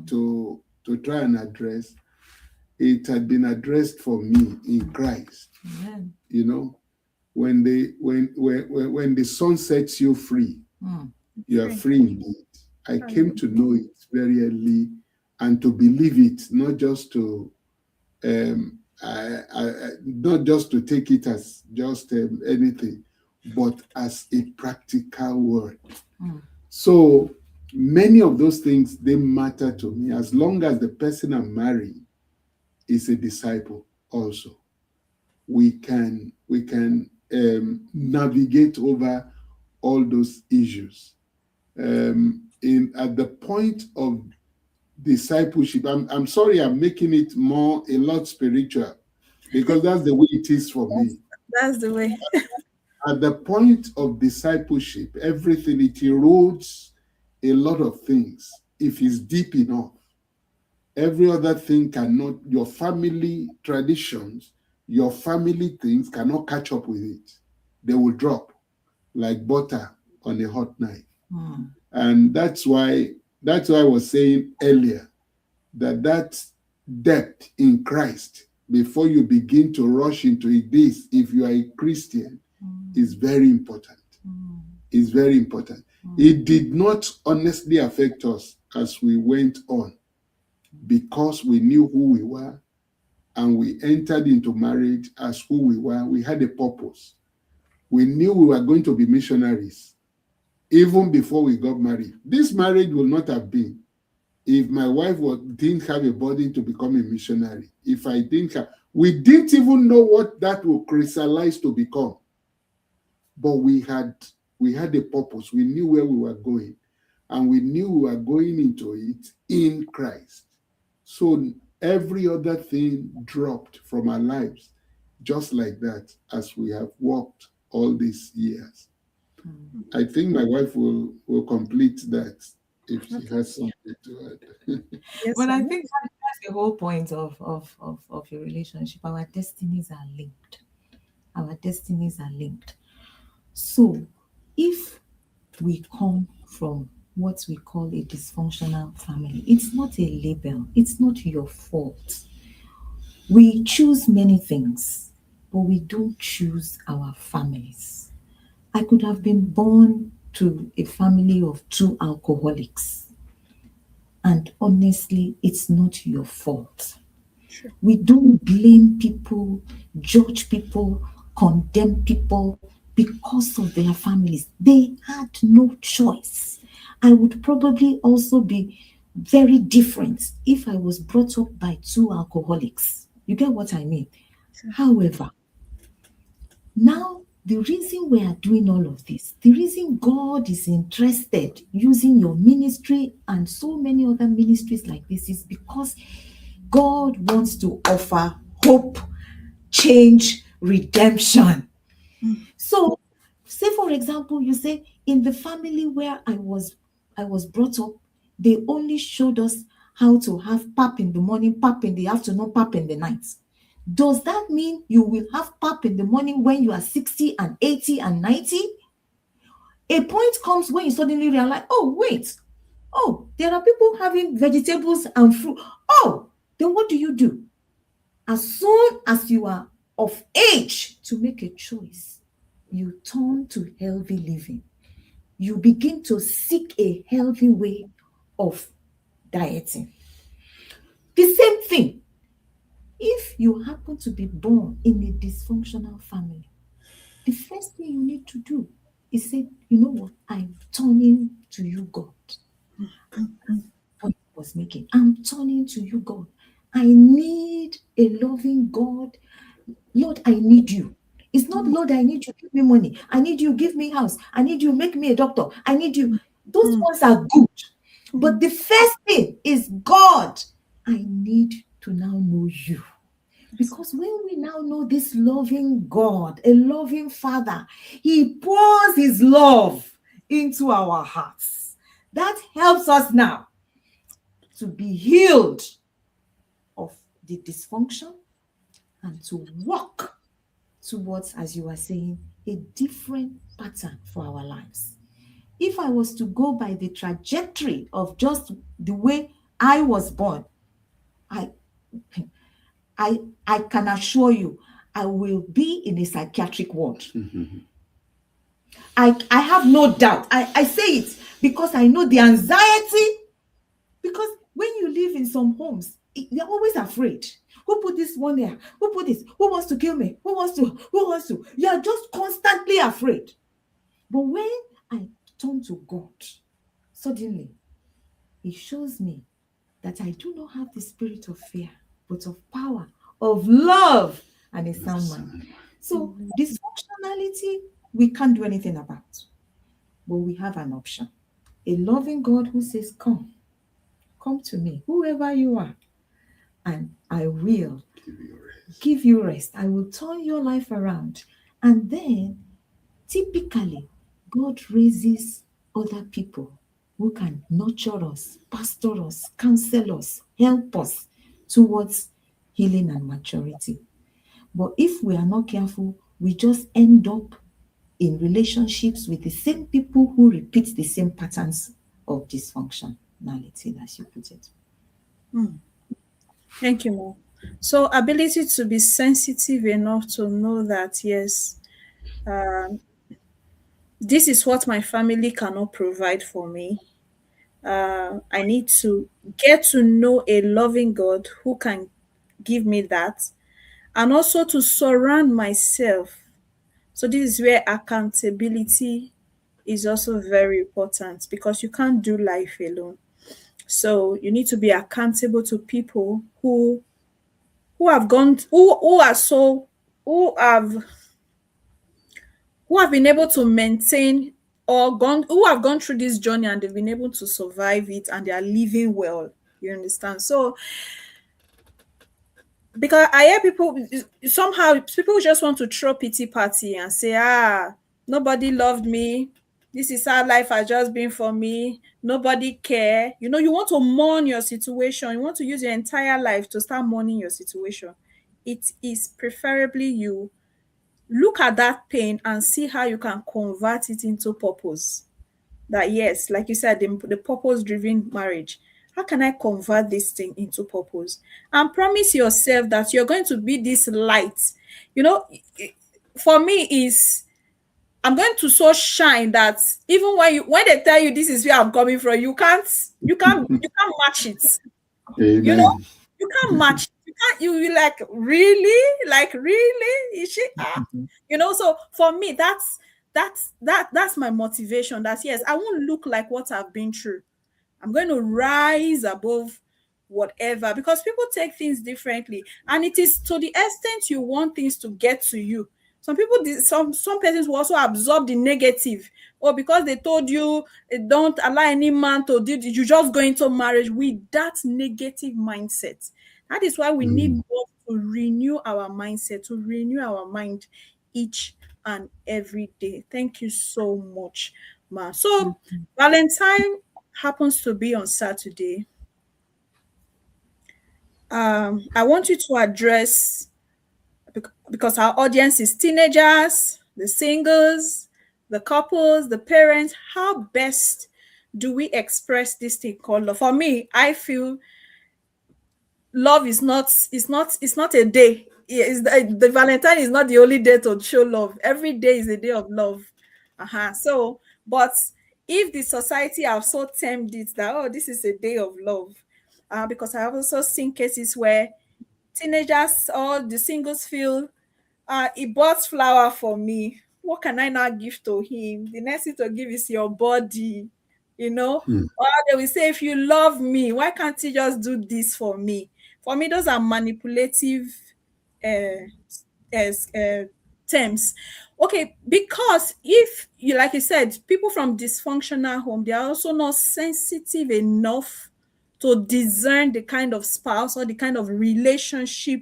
to try and address, it had been addressed for me in Christ. Amen. You know, when the sun sets you free, you are free indeed. I came to know it very early and to believe it, not just to not just to take it as just anything, but as a practical word. So many of those things, they matter to me as long as the person I'm marrying is a disciple also. We can navigate over all those issues. In at the point of discipleship, I'm sorry, I'm making it a lot spiritual, because that's the way it is for me. That's the way. At the point of discipleship, everything, it erodes a lot of things if it's deep enough. Every other thing cannot, your family traditions, your family things cannot catch up with it. They will drop like butter on a hot knife. And that's why I was saying earlier that depth in Christ before you begin to rush into this, if you are a Christian, is very important. It's very important. It did not honestly affect us as we went on, because we knew who we were and we entered into marriage as who we were. We had a purpose. We knew we were going to be missionaries even before we got married. This marriage would not have been if my wife didn't have a burden to become a missionary. If I didn't have, we didn't even know what that would crystallize to become. But we had a purpose. We knew where we were going, and we knew we were going into it in Christ. So every other thing dropped from our lives, just like that, as we have walked all these years. I think my wife will complete that if she has something to add. Yes, Well, I sir. think that's the whole point of your relationship. Our destinies are linked. Our destinies are linked. So, if we come from what we call a dysfunctional family, it's not a label, it's not your fault. We choose many things, but we don't choose our families. I could have been born to a family of two alcoholics, and honestly, it's not your fault. Sure. We don't blame people, judge people, condemn people because of their families. They had no choice. I would probably also be very different if I was brought up by two alcoholics. You get what I mean? However, now the reason we are doing all of this, the reason God is interested using your ministry and so many other ministries like this, is because God wants to offer hope, change, redemption. So, say for example, you say in the family where I was brought up, they only showed us how to have pap in the morning, pap in the afternoon, pap in the night. Does that mean you will have pap in the morning when you are 60 and 80 and 90? A point comes when you suddenly realize, oh, wait, oh, there are people having vegetables and fruit. Oh, then what do? As soon as you are of age to make a choice, you turn to healthy living. You begin to seek a healthy way of dieting. The same thing, if you happen to be born in a dysfunctional family, the first thing you need to do is say, you know what, I'm turning to you, God. What I was making, I'm turning to you, God. I need a loving God. Lord, I need you. It's not, Lord, I need you, give me money. I need you, give me house. I need you, make me a doctor. I need you. Those ones are good. But the first thing is, God, I need to now know you. Because when we now know this loving God, a loving Father, He pours His love into our hearts. That helps us now to be healed of the dysfunction and to walk towards, as you are saying, a different pattern for our lives. If I was to go by the trajectory of just the way I was born, I can assure you, I will be in a psychiatric ward. I have no doubt. I say it because I know the anxiety. Because when you live in some homes, they're always afraid. Who put this one there? Who put this? Who wants to kill me? Who wants to? You're just constantly afraid. But when I turn to God, suddenly He shows me that I do not have the spirit of fear, but of power, of love, and a sound mind. So dysfunctionality, we can't do anything about. But we have an option. A loving God who says, come to me, whoever you are, and I will give you rest. I will turn your life around. And then, typically, God raises other people who can nurture us, pastor us, counsel us, help us towards healing and maturity. But if we are not careful, we just end up in relationships with the same people who repeat the same patterns of dysfunctionality, as you put it. Thank you, Mom. So ability to be sensitive enough to know that yes, um, this is what my family cannot provide for me. I need to get to know a loving God who can give me that, and also to surround myself. So this is where accountability is also very important, because you can't do life alone. So you need to be accountable to people who have gone who are so who have who have been able to maintain or gone who have gone through this journey, and they've been able to survive it, and they are living well. You understand? So because I hear people somehow people just want to throw pity party and say, nobody loved me. This is how life has just been for me. Nobody care. You want to mourn your situation. You want to use your entire life to start mourning your situation. It is preferably you look at that pain and see how you can convert it into purpose. That yes, like you said, the purpose driven marriage. How can I convert this thing into purpose? And promise yourself that you're going to be this light. You know, for me is I'm going to so shine that even when they tell you this is where I'm coming from, you can't match it. You know, Amen. you can't match. You can't. You like really, like really. Is she? So for me, that's my motivation. That yes, I won't look like what I've been through. I'm going to rise above whatever, because people take things differently, and it is to the extent you want things to get to you. Some people, some persons will also absorb the negative, or because they told you don't allow any man to do this, you just go into marriage with that negative mindset. That is why we need Mm. more to renew our mindset, to renew our mind each and every day. Thank you so much, ma. So Valentine happens to be on Saturday. I want you to address, because our audience is teenagers, the singles, the couples, the parents. How best do we express this thing called love? For me, I feel love is not a day. The Valentine is not the only day to show love. Every day is a day of love. So, but if the society have so termed it that, oh, this is a day of love, because I have also seen cases where teenagers or the singles feel, he bought flower for me. What can I now give to him? The next thing to give is your body, you know. Mm. Or they will say, if you love me, why can't you just do this for me? For me, those are manipulative uh, as terms. Okay, because if you, like you said, people from dysfunctional home, they are also not sensitive enough to discern the kind of spouse or the kind of relationship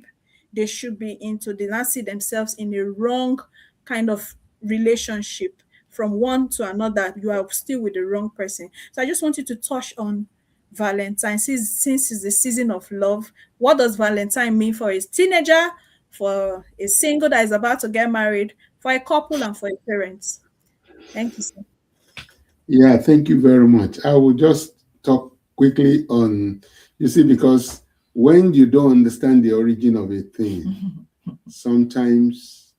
they should be into. They not see themselves in a wrong kind of relationship from one to another. You are still with the wrong person. So I just want you to touch on Valentine, since it's the season of love. What does Valentine mean for a teenager, for a single that is about to get married, for a couple, and for a parent? Thank you, sir. Yeah, thank you very much. I will just talk quickly on, you see, because when you don't understand the origin of a thing, sometimes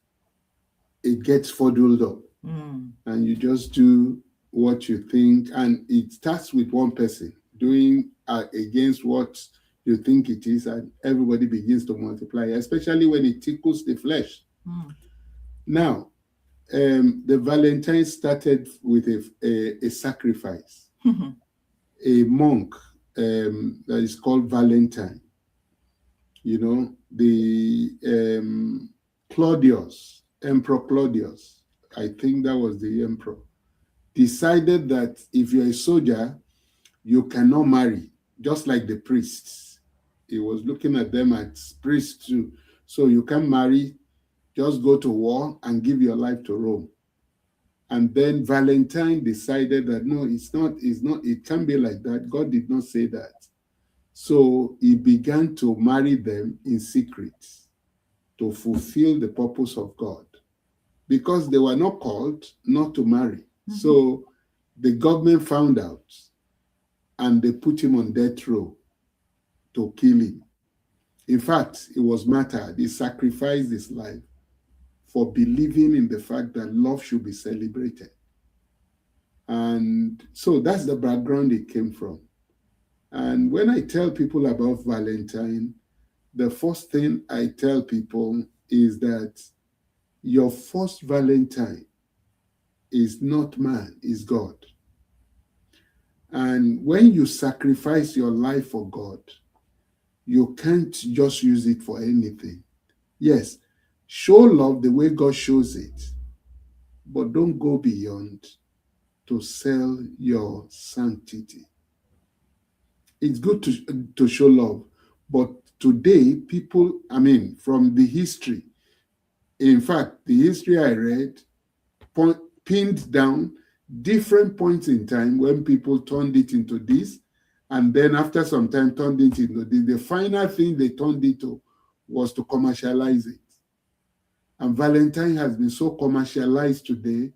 it gets fuddled up and you just do what you think. And it starts with one person doing against what you think it is, and everybody begins to multiply, especially when it tickles the flesh. Now, the Valentine started with a sacrifice. A monk that is called Valentine, the Claudius, Emperor Claudius, I think that was the emperor, decided that if you're a soldier, you cannot marry, just like the priests. He was looking at them as priests too. So you can marry, just go to war and give your life to Rome. And then Valentine decided that no, it can't be like that. God did not say that. So he began to marry them in secret to fulfill the purpose of God, because they were not called not to marry. So the government found out and they put him on death row to kill him. In fact, it was martyred. He sacrificed his life for believing in the fact that love should be celebrated. And so that's the background it came from. And when I tell people about Valentine, the first thing I tell people is that your first Valentine is not man, is God. And when you sacrifice your life for God, you can't just use it for anything. Yes, show love the way God shows it, but don't go beyond to sell your sanctity. It's good to show love, but today people, from the history, in fact, the history I read pinned down different points in time when people turned it into this, and then after some time turned it into this. The final thing they turned it to was to commercialize it. And Valentine has been so commercialized today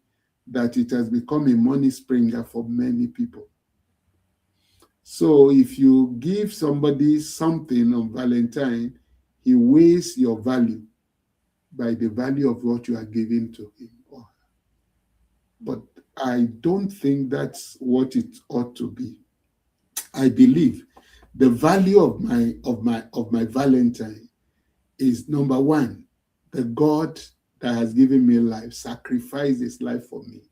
that it has become a money springer for many people. So if you give somebody something on Valentine, he weighs your value by the value of what you are giving to him or her. But I don't think that's what it ought to be. I believe the value of my Valentine is, number one, the God that has given me life sacrificed his life for me.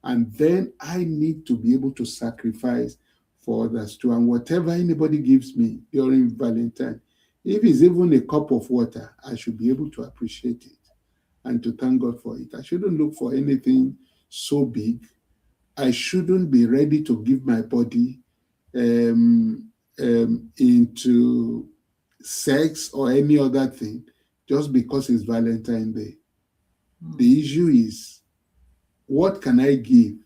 And then I need to be able to sacrifice for others too. And whatever anybody gives me during Valentine, if it's even a cup of water, I should be able to appreciate it and to thank God for it. I shouldn't look for anything so big. I shouldn't be ready to give my body into sex or any other thing just because it's Valentine's Day. The issue is, what can I give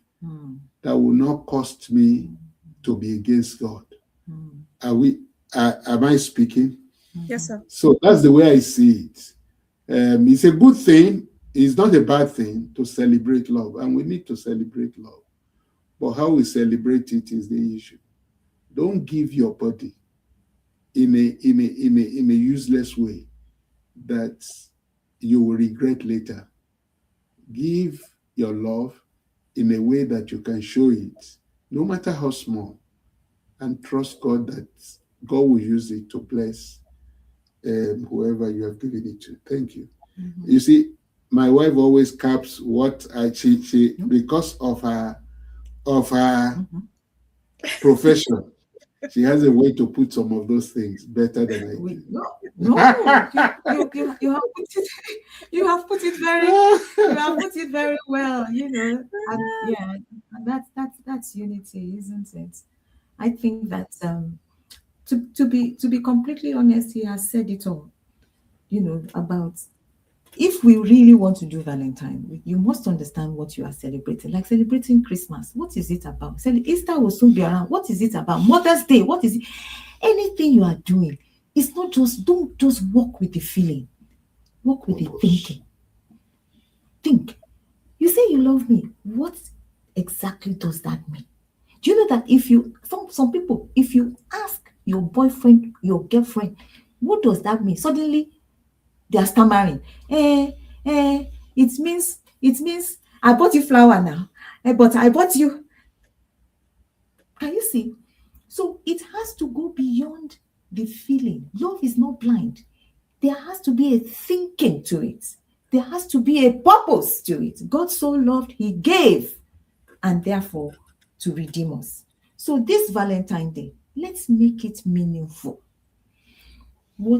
that will not cost me to be against God? Am I speaking? Yes, sir. So that's the way I see it. It's a good thing. It's not a bad thing to celebrate love, and we need to celebrate love. But how we celebrate it is the issue. Don't give your body in a useless way that you will regret later. Give your love in a way that you can show it, no matter how small, and trust God that God will use it to bless whoever you have given it to. Thank you. You see, my wife always caps what she because of her profession. She has a way to put some of those things better than I do. You have put it very well, and that's unity, isn't it? I think that to be completely honest, he has said it all, about, if we really want to do Valentine, you must understand what you are celebrating. Like celebrating Christmas, what is it about? Easter will soon be around. What is it about? Mother's Day, what is it? Anything you are doing, it's not just, don't just walk with the feeling, walk with the thinking. Think. You say you love me. What exactly does that mean? Do you know that if you, some people, if you ask your boyfriend, your girlfriend, what does that mean? Suddenly they are stammering. It means I bought you flower now, but I bought you. Can you see? So it has to go beyond the feeling. Love is not blind. There has to be a thinking to it. There has to be a purpose to it. God so loved, he gave, and therefore to redeem us. So this Valentine's Day, let's make it meaningful. Who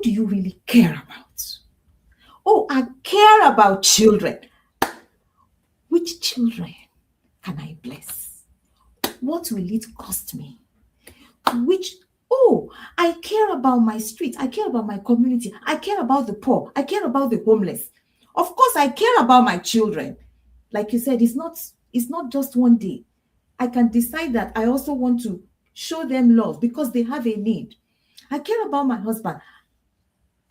do you really care about? Oh, I care about children. Which children can I bless? What will it cost me? I care about my street. I care about my community. I care about the poor. I care about the homeless. Of course, I care about my children. Like you said, it's not just one day. I can decide that I also want to show them love because they have a need. I care about my husband.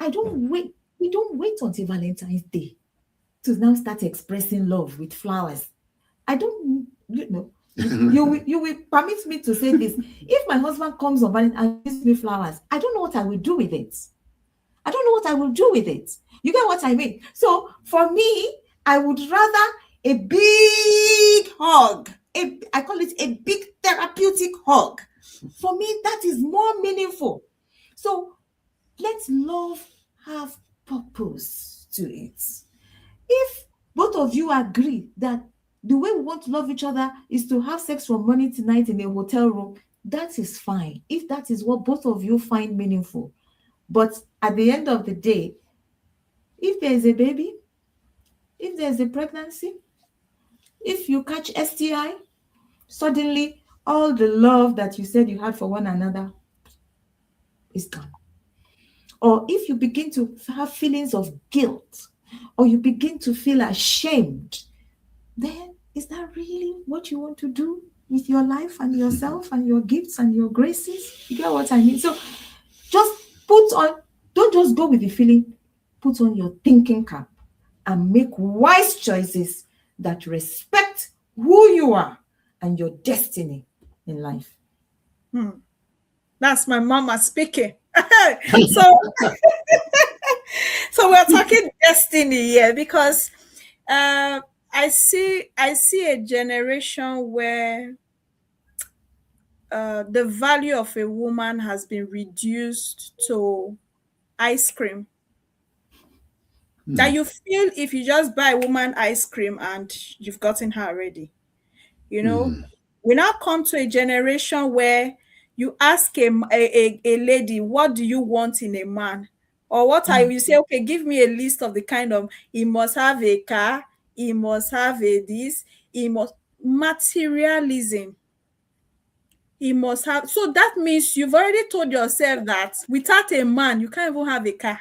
We don't wait until Valentine's Day to now start expressing love with flowers. I don't, You will permit me to say this. If my husband comes on and gives me flowers, I don't know what I will do with it. I don't know what I will do with it. You get what I mean? So for me, I would rather a big hug. I call it a big therapeutic hug. For me, that is more meaningful. So let love have purpose to it. If both of you agree that the way we want to love each other is to have sex from morning to night in a hotel room, that is fine. If that is what both of you find meaningful. But at the end of the day, if there is a baby, if there's a pregnancy, if you catch STI, suddenly all the love that you said you had for one another is gone. Or if you begin to have feelings of guilt, or you begin to feel ashamed, then is that really what you want to do with your life and yourself and your gifts and your graces? You get what I mean? So just don't just go with the feeling, put on your thinking cap and make wise choices that respect who you are and your destiny in life. That's my mama speaking. so so we're talking destiny here because I see a generation where the value of a woman has been reduced to ice cream. That you feel if you just buy a woman ice cream and you've gotten her already. You know, we now come to a generation where you ask a lady, what do you want in a man? Or what are you say, okay, give me a list of the kind of, he must have a car, he must have a this, he must materialism. He must have. So that means you've already told yourself that without a man, you can't even have a car.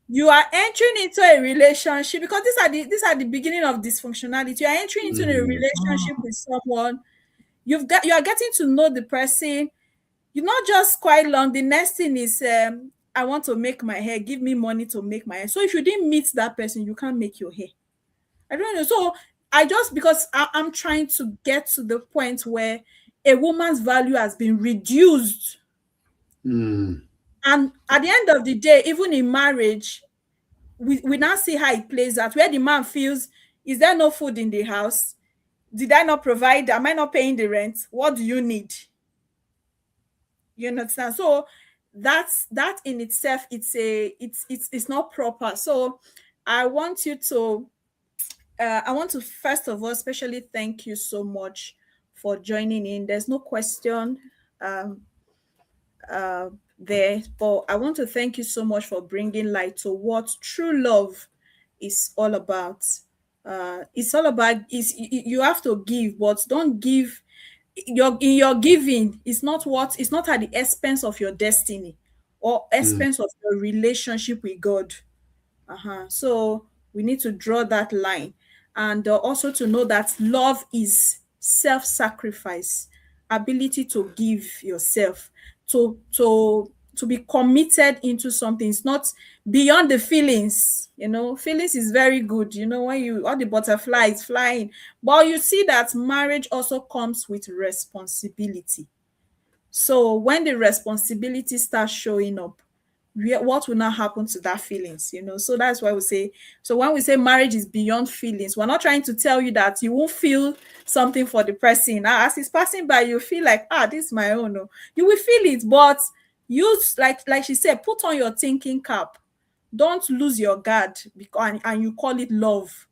You are entering into a relationship because these are the beginning of dysfunctionality. You are entering into a relationship with someone. You are getting to know the person. You're not just quite long. The next thing is I want to make my hair. Give me money to make my hair. So if you didn't meet that person, you can't make your hair. I don't know. So because I'm trying to get to the point where a woman's value has been reduced. And at the end of the day, even in marriage, we now see how it plays out, where the man feels, is there no food in the house? Did I not provide? Am I not paying the rent? What do you need? You understand? So that in itself, it's not proper. So I want to first of all especially thank you so much for joining in. There's no question there, but I want to thank you so much for bringing light to what true love is all about. It's all about is you have to give, but don't give your giving is not at the expense of your destiny or expense of your relationship with God. So we need to draw that line, and also to know that love is self-sacrifice, ability to give yourself, to be committed into something. It's not beyond the feelings. Feelings is very good, when you all the butterflies flying, but you see that marriage also comes with responsibility. So when the responsibility starts showing up, what will now happen to that feelings? So that's why we say, so when we say marriage is beyond feelings, we're not trying to tell you that you won't feel something for the person. As it's passing by, you feel like, this is my own. No. You will feel it, but use, like she said, put on your thinking cap. Don't lose your guard, and you call it love.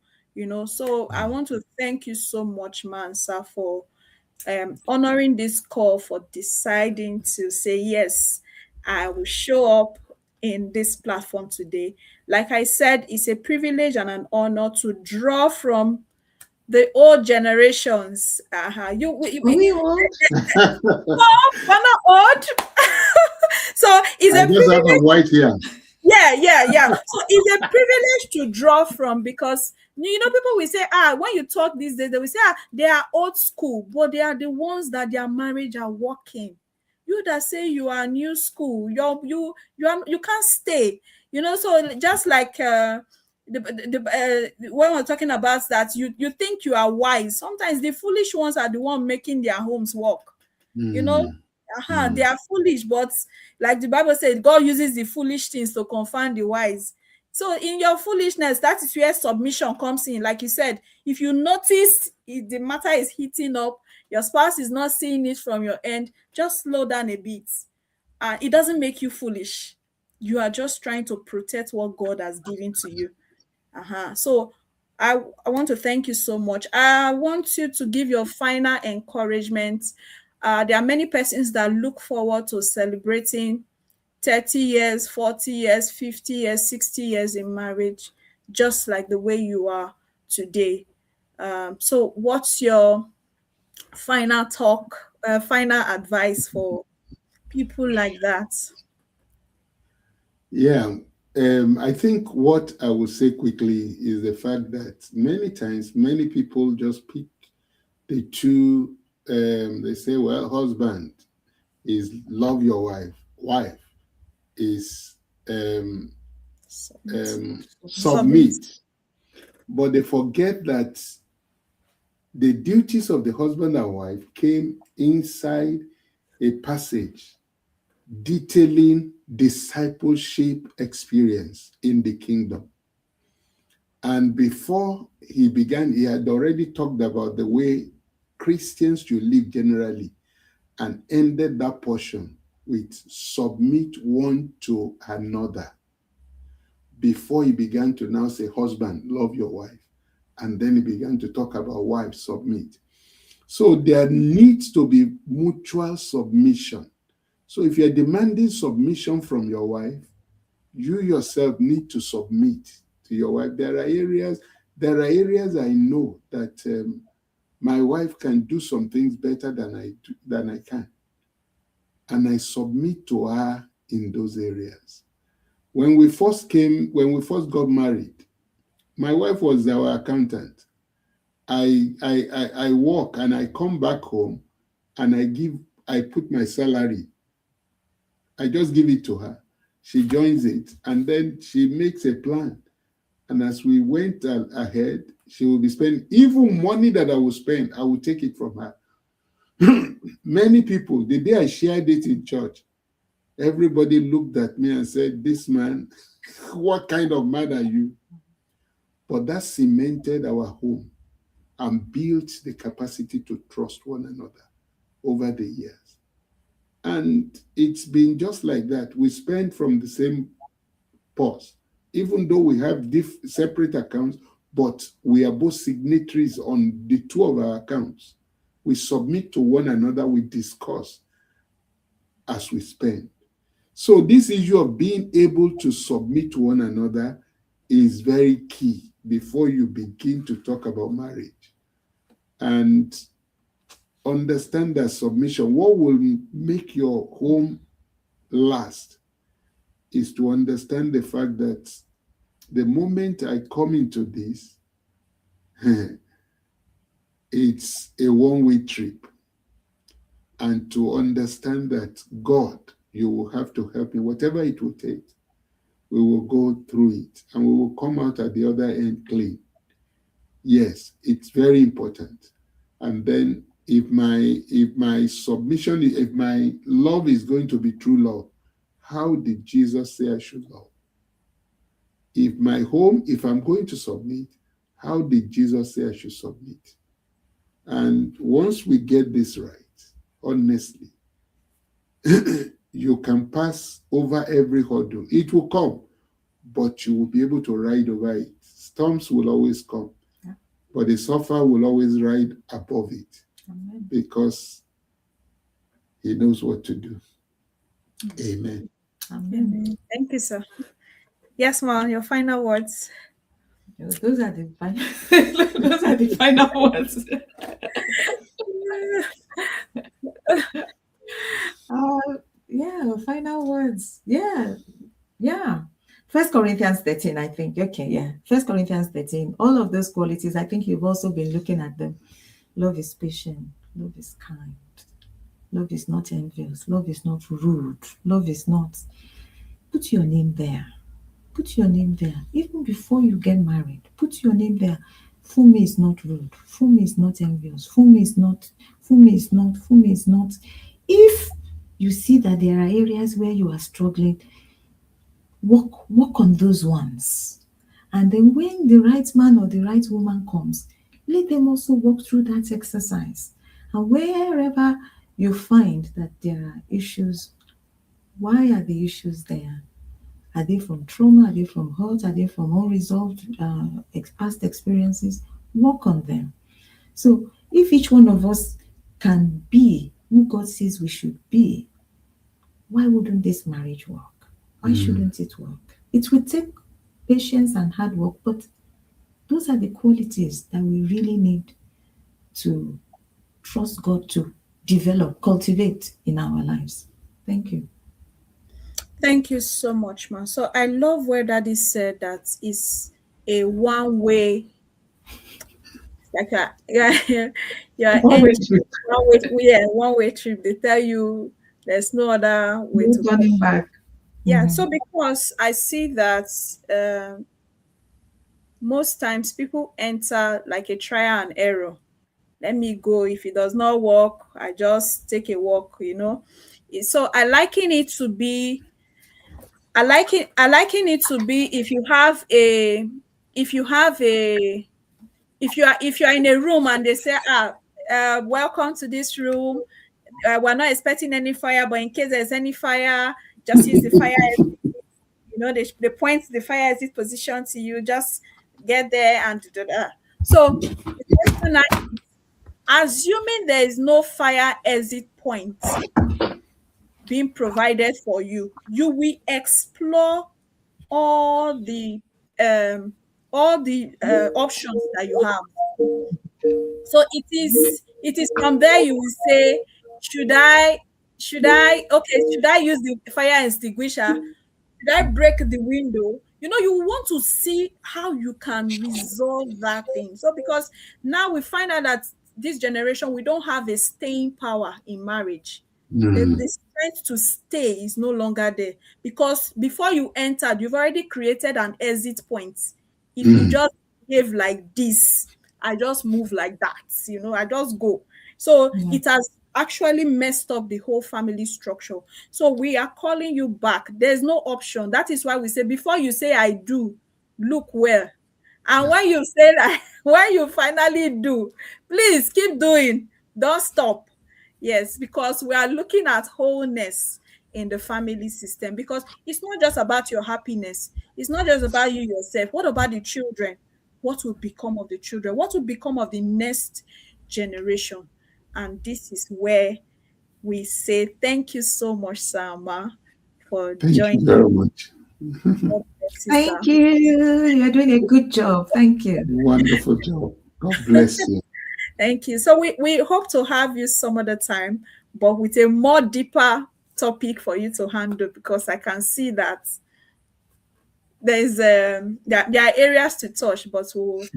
So I want to thank you so much, Mansa, for honoring this call, for deciding to say, yes, I will show up in this platform today. Like I said, it's a privilege and an honor to draw from the old generations. We old. We're not old. So it's I a just have a privilege. white here. Yeah. So it's a privilege to draw from, because people will say, when you talk these days, they will say, they are old school, but they are the ones that their marriage are working. You that say you are new school, you can't stay. So just like when we're talking about that, you think you are wise. Sometimes the foolish ones are the one making their homes work. You know, Mm, they mm. are foolish, but like the Bible says, God uses the foolish things to confound the wise. So in your foolishness, that is where submission comes in. Like you said, if you notice the matter is heating up, your spouse is not seeing it from your end, just slow down a bit. It doesn't make you foolish. You are just trying to protect what God has given to you. So I want to thank you so much. I want you to give your final encouragement. There are many persons that look forward to celebrating 30 years, 40 years, 50 years, 60 years in marriage, just like the way you are today. So what's your final talk, final advice for people like that? Yeah, I think what I will say quickly is the fact that many times, many people just pick the two. They say, well, husband is love your wife, wife is Submit. Submit. submit. But they forget that the duties of the husband and wife came inside a passage detailing discipleship experience in the kingdom. And before he began, he had already talked about the way Christians should live generally and ended that portion with submit one to another before he began to now say, husband, love your wife. And then he began to talk about wife, submit. So there needs to be mutual submission. So if you're demanding submission from your wife, you yourself need to submit to your wife. There are areas I know that my wife can do some things better than I can, and I submit to her in those areas. When we first got married, my wife was our accountant. I work and I come back home and I put my salary. I just give it to her. She joins it and then she makes a plan. And as we went ahead, she will be spending even money that I will spend, I will take it from her. Many people, the day I shared it in church, everybody looked at me and said, this man, what kind of man are you? But that cemented our home and built the capacity to trust one another over the years. And it's been just like that. We spend from the same purse, even though we have separate accounts, but we are both signatories on the two of our accounts. We submit to one another, we discuss as we spend. So this issue of being able to submit to one another is very key before you begin to talk about marriage. And understand that submission, what will make your home last is to understand the fact that the moment I come into this, it's a one-way trip. And to understand that God, you will have to help me, whatever it will take, we will go through it and we will come out at the other end clean. Yes, it's very important. And then if my submission, if my love is going to be true love, how did Jesus say I should love? If I'm going to submit, how did Jesus say I should submit? And once we get this right, honestly, you can pass over every hurdle. It will come, but you will be able to ride over it. Storms will always come, but the sufferer will always ride above it. Amen. Because he knows what to do. Amen. Amen. Thank you, sir. Yes, ma'am, your final words. Those are the final, those are the final words. Final words. Yeah. 1 Corinthians 13, I think. Okay, yeah. 1 Corinthians 13. All of those qualities, I think you've also been looking at them. Love is patient. Love is kind. Love is not envious. Love is not rude. Love is not. Put your name there. Put your name there. Even before you get married, put your name there. Funmi is not rude. Funmi is not envious. Funmi is not, Funmi is not, Funmi is not. If you see that there are areas where you are struggling, work on those ones. And then when the right man or the right woman comes, let them also walk through that exercise. And wherever you find that there are issues, why are the issues there? Are they from trauma? Are they from hurt? Are they from unresolved past experiences? Work on them. So if each one of us can be who God says we should be, why wouldn't this marriage work? Why shouldn't it work? It will take patience and hard work, but those are the qualities that we really need to trust God to develop, cultivate in our lives. Thank you. Thank you so much, ma. So I love where Daddy said that is a one-way, like a yeah, you're One way entering trip, one-way, yeah, one-way trip. They tell you there's no other way no to come. turning back. Yeah. So because I see that most times people enter like a trial and error. Let me go. If it does not work, I just take a walk. So I liken it to be if you have a if you are in a room and they say, welcome to this room. We're not expecting any fire, but in case there's any fire, just use the fire. They point the fire exit position to you. Just get there and do that. So the question now, assuming there is no fire exit point being provided for you, you will explore all the um options that you have. So it is from there you will say, should I use the fire extinguisher? Should I break the window? You want to see how you can resolve that thing. So because now we find out that this generation, we don't have a staying power in marriage. The strength to stay is no longer there, because before you entered, you've already created an exit point. If you just behave like this, I just move like that, I just go. So Yeah. it has actually messed up the whole family structure. So we are calling you back. There's no option. That is why we say, before you say I do, look well. And when you say that, when you finally do, please keep doing. Don't stop. Yes, because we are looking at wholeness in the family system, because it's not just about your happiness. It's not just about you yourself. What about the children? What will become of the children? What will become of the next generation? And this is where we say thank you so much, Sama, for Thank you joining. very much. God bless you, Thank sir. you. You're doing a good job. Thank you. Wonderful job. God bless you. Thank you. So we hope to have you some other time, but with a more deeper topic for you to handle, because I can see that there are areas to touch, but we'll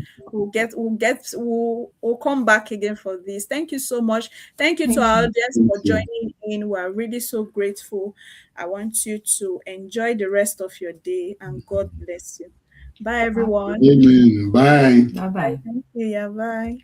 come back again for this. Thank you so much. Thank you to Thank our you. audience Thank for you. joining in. We are really so grateful. I want you to enjoy the rest of your day, and God bless you. Bye, everyone. Amen. Bye. Bye Bye. bye. Thank you. Yeah, bye.